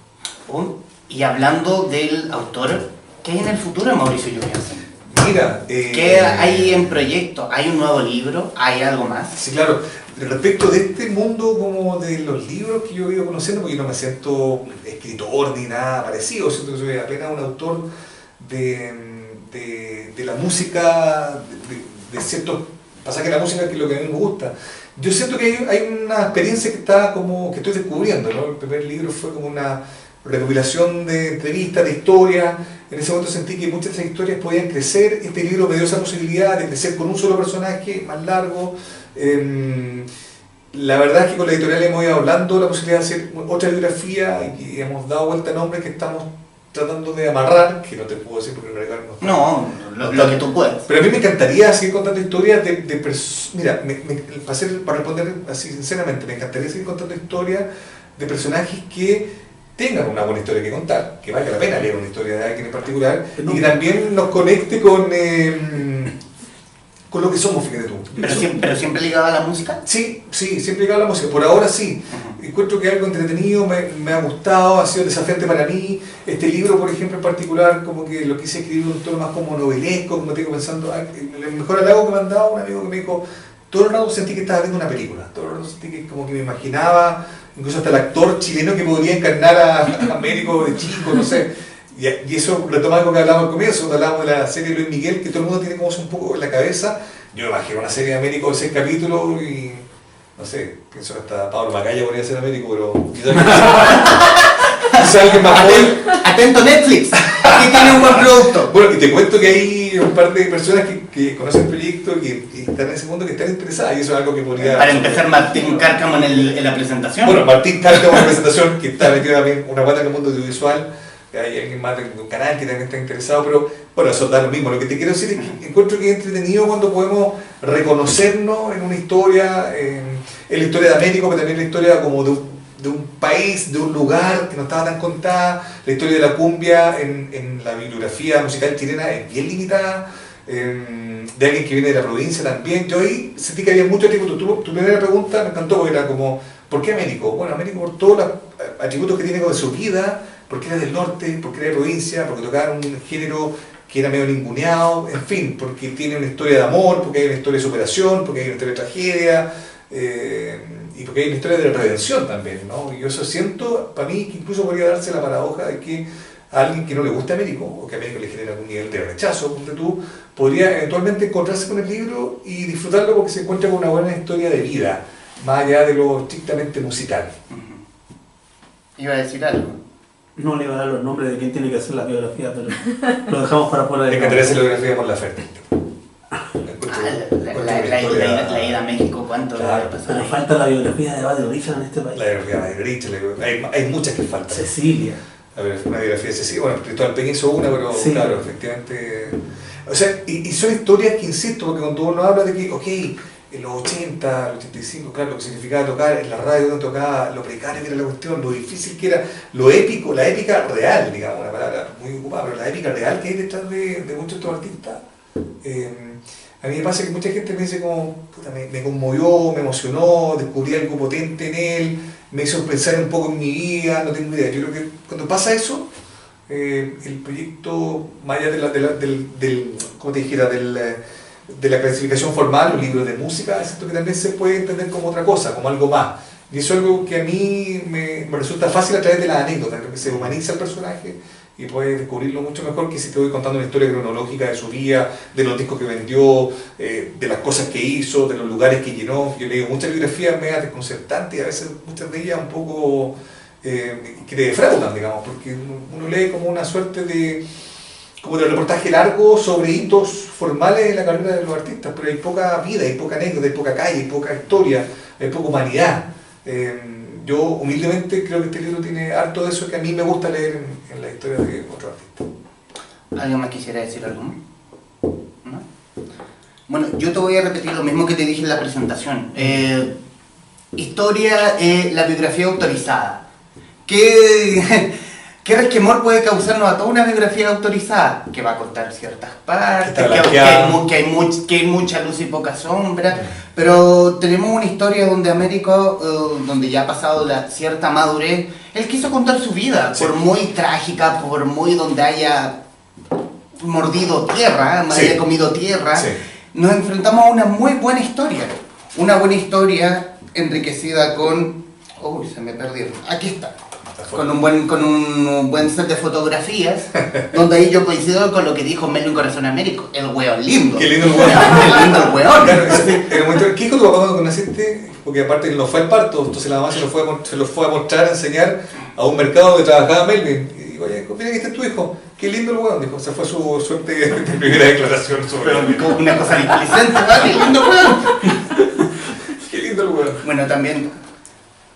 Y hablando del autor, ¿qué hay en el futuro de Mauricio Johansen? Mira, ¿Qué hay en proyecto? ¿Hay un nuevo libro? ¿Hay algo más? sí, claro. Respecto de este mundo como de los libros que yo he ido conociendo, porque yo no me siento escritor ni nada parecido, siento que soy apenas un autor de la música, de ciertos pasajes de la música, que es lo que a mí me gusta. Yo siento que hay una experiencia que está como que estoy descubriendo, ¿no? El primer libro fue como una recopilación de entrevistas, de historias. En ese momento sentí que muchas de esas historias podían crecer. Este libro me dio esa posibilidad de crecer con un solo personaje, más largo. La verdad es que con la editorial hemos ido hablando la posibilidad de hacer otra biografía y hemos dado vuelta a nombres que estamos tratando de amarrar, que no te puedo decir porque no, lo que tú puedas. Pero a mí me encantaría seguir contando historias de personas. Mira, para responder así sinceramente, me encantaría seguir contando historias de personajes que tengan una buena historia que contar, que valga la pena leer una historia de alguien en particular, y que también nos conecte con lo que somos, fíjate tú. ¿Pero siempre ligado a la música? Sí, siempre ligado a la música. Por ahora sí. Encuentro que algo entretenido, me ha gustado, ha sido desafiante para mí. Este libro, por ejemplo, en particular, como que lo quise escribir en un tono más como novelesco, como te digo, pensando, el mejor halago que me han dado un amigo que me dijo, todo el rato sentí que estaba viendo una película, todo el rato sentí que como que me imaginaba, incluso hasta el actor chileno que podría encarnar a Américo de chico, no sé. Y eso retoma algo que hablábamos al comienzo, cuando hablábamos de la serie de Luis Miguel, que todo el mundo tiene como eso un poco en la cabeza. Yo me imagino una serie de Américo de 6 capítulos y, no sé, pienso que hasta Pablo Macaya podría ser Américo, pero quizás alguien más joven. Atento Netflix, aquí tiene un buen producto. Bueno, y te cuento que hay un par de personas que conocen el proyecto y están en ese mundo, que están interesadas, y eso es algo que podría... Para empezar, Martín Cárcamo en la presentación. Bueno, Martín Cárcamo en la presentación, que está metido también una pata en el mundo audiovisual. Hay alguien más de un canal que también está interesado, pero bueno, eso da lo mismo. Lo que te quiero decir es que encuentro que es entretenido cuando podemos reconocernos en una historia, en la historia de Américo, pero también la historia como de un país, de un lugar que no estaba tan contada. La historia de la cumbia en la bibliografía musical chilena es bien limitada, de alguien que viene de la provincia también. Yo ahí sentí que había mucho atributo. Tu primera pregunta me encantó porque era como, ¿por qué Américo? Bueno, Américo por todos los atributos que tiene con su vida, porque era del norte, porque era de provincia, porque tocaba un género que era medio ninguneado, en fin, porque tiene una historia de amor, porque hay una historia de superación, porque hay una historia de tragedia, y porque hay una historia de redención también, ¿no? Y yo eso siento, para mí, que incluso podría darse la paradoja de que a alguien que no le guste Américo, o que a Américo le genera algún nivel de rechazo, donde tú podría eventualmente encontrarse con el libro y disfrutarlo porque se encuentra con una buena historia de vida, más allá de lo estrictamente musical. Iba a decir algo. No le iba a dar los nombres de quién tiene que hacer la biografía, pero lo dejamos para fuera de Me encantaría hacer la biografía por la oferta. La ida a México, ¿cuánto le ha pasado? Pero falta la biografía de Buddy Richard en este país. La biografía de Richard, hay muchas que faltan. Cecilia. A ver, una biografía de Cecilia, bueno, Cristóbal Peña hizo una, pero sí, claro, efectivamente. O sea, y son historias que insisto, porque cuando uno habla de que, ok, en los 80, los 85, claro, lo que significaba tocar en la radio, donde tocaba, lo precario que era la cuestión, lo difícil que era, lo épico, la épica real, digamos, una palabra muy ocupada, pero la épica real que hay detrás de muchos de estos artistas. A mí me pasa que mucha gente me dice como, puta, me conmovió, me emocionó, descubrí algo potente en él, me hizo pensar un poco en mi vida, no tengo idea. Yo creo que cuando pasa eso, el proyecto, más allá ¿cómo te dijera?, de la clasificación formal, los libros de música, siento que también se puede entender como otra cosa, como algo más. Y eso es algo que a mí me resulta fácil a través de las anécdotas, creo que se humaniza el personaje y puedes descubrirlo mucho mejor que si te voy contando una historia cronológica de su vida, de los discos que vendió, de las cosas que hizo, de los lugares que llenó. Yo leo muchas biografías medio desconcertantes y a veces muchas de ellas un poco que te defraudan, digamos, porque uno lee como una suerte de reportaje largo sobre hitos formales en la carrera de los artistas, pero hay poca vida, hay poca anécdota, hay poca calle, hay poca historia, hay poca humanidad. Yo humildemente creo que este libro tiene harto de eso que a mí me gusta leer en la historia de otros artistas. ¿Alguien más quisiera decir algo más? ¿No? Bueno, yo te voy a repetir lo mismo que te dije en la presentación. Historia, la biografía autorizada. ¿Qué resquemor puede causarnos a toda una biografía autorizada? Que va a cortar ciertas partes, que hay mucha luz y poca sombra, pero tenemos una historia donde Américo, donde ya ha pasado cierta madurez, él quiso contar su vida, sí, por muy trágica, por muy donde haya mordido tierra, me Sí. haya comido tierra, Sí. nos enfrentamos a una muy buena historia. Una buena historia enriquecida con... Uy, se me perdieron. Aquí está. Con un buen set de fotografías, donde ahí yo coincido con lo que dijo Melvin Corazón Américo, el weón lindo. Qué lindo el weón. Qué lindo el weón. Claro, en el momento, ¿qué dijo tu papá cuando naciste? Porque aparte no fue al parto, entonces la mamá se lo fue a mostrar, a enseñar a un mercado donde trabajaba Melvin. Y digo, oye, mira que este es tu hijo, qué lindo el weón. Dijo, esa fue su suerte de primera declaración sobre Pero una cosa displicente, ¿verdad? Qué lindo weón. qué lindo el weón. Bueno, también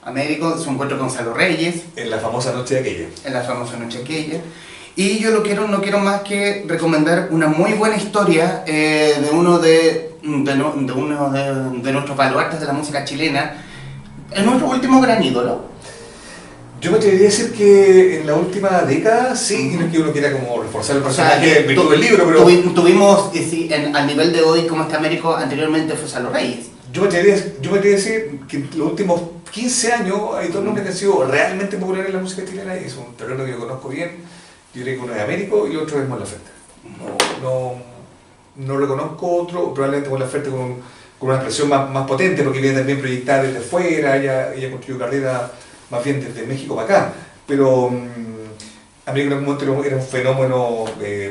Américo, su encuentro con Gonzalo Reyes, En la famosa noche de aquella. en la famosa noche aquella. Y yo no quiero más que recomendar una muy buena historia de uno de nuestros baluartes de la música chilena, es nuestro último gran ídolo. Yo me atrevería a decir que en la última década, sí, y no es que uno quiera como reforzar el O sea, personaje en virtud del libro, pero tuvimos, al nivel de hoy, como está Américo, anteriormente fue Gonzalo Reyes. yo me atrevería a decir que en los últimos 15 años hay dos nombres que han sido realmente populares en la música chilena y es un terreno que yo conozco bien. Yo diría que uno es Américo y otro es Mon Laferte. No reconozco otro, probablemente Mon Laferte con una expresión más potente porque viene también proyectada desde fuera, ella construyó carrera más bien desde México para acá, pero Américo en algún momento era un fenómeno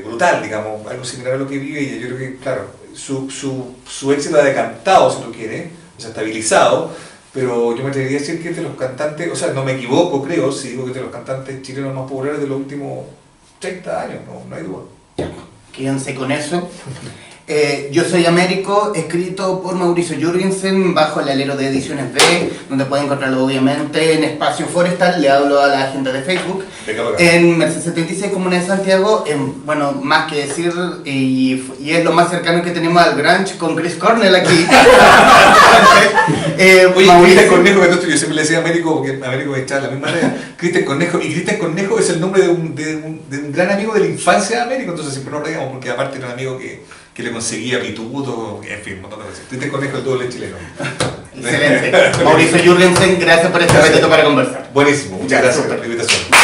brutal, digamos, algo similar a lo que vive ella. Yo creo que, claro, su éxito ha decantado, si tú quieres, o sea, estabilizado, pero yo me atrevería a decir que es de los cantantes, o sea, no me equivoco, creo, si digo que es de los cantantes chilenos más populares de los últimos 30 años, no hay duda. Quédense con eso. Yo soy Américo, escrito por Mauricio Jürgensen bajo el alero de Ediciones B, donde pueden encontrarlo obviamente en Espacio Forestal, le hablo a la gente de Facebook, en Merced 76, Comuna de Santiago, bueno, más que decir, y es lo más cercano que tenemos al grunge con Chris Cornell aquí. Oye, Mauricio- Cristian Cornejo, que yo siempre le decía a Américo, porque Américo me echaba la misma idea. Cristian Cornejo, y Cristian Cornejo es el nombre de un gran amigo de la infancia de Américo, entonces siempre nos reíamos, porque aparte era un amigo que le conseguía pituto, en fin, un montón de cosas. Cristian Cornejo, el doble chileno. Excelente. Mauricio Jürgensen, gracias por este ratito para conversar. Buenísimo, muchas Ya, gracias súper. por la invitación.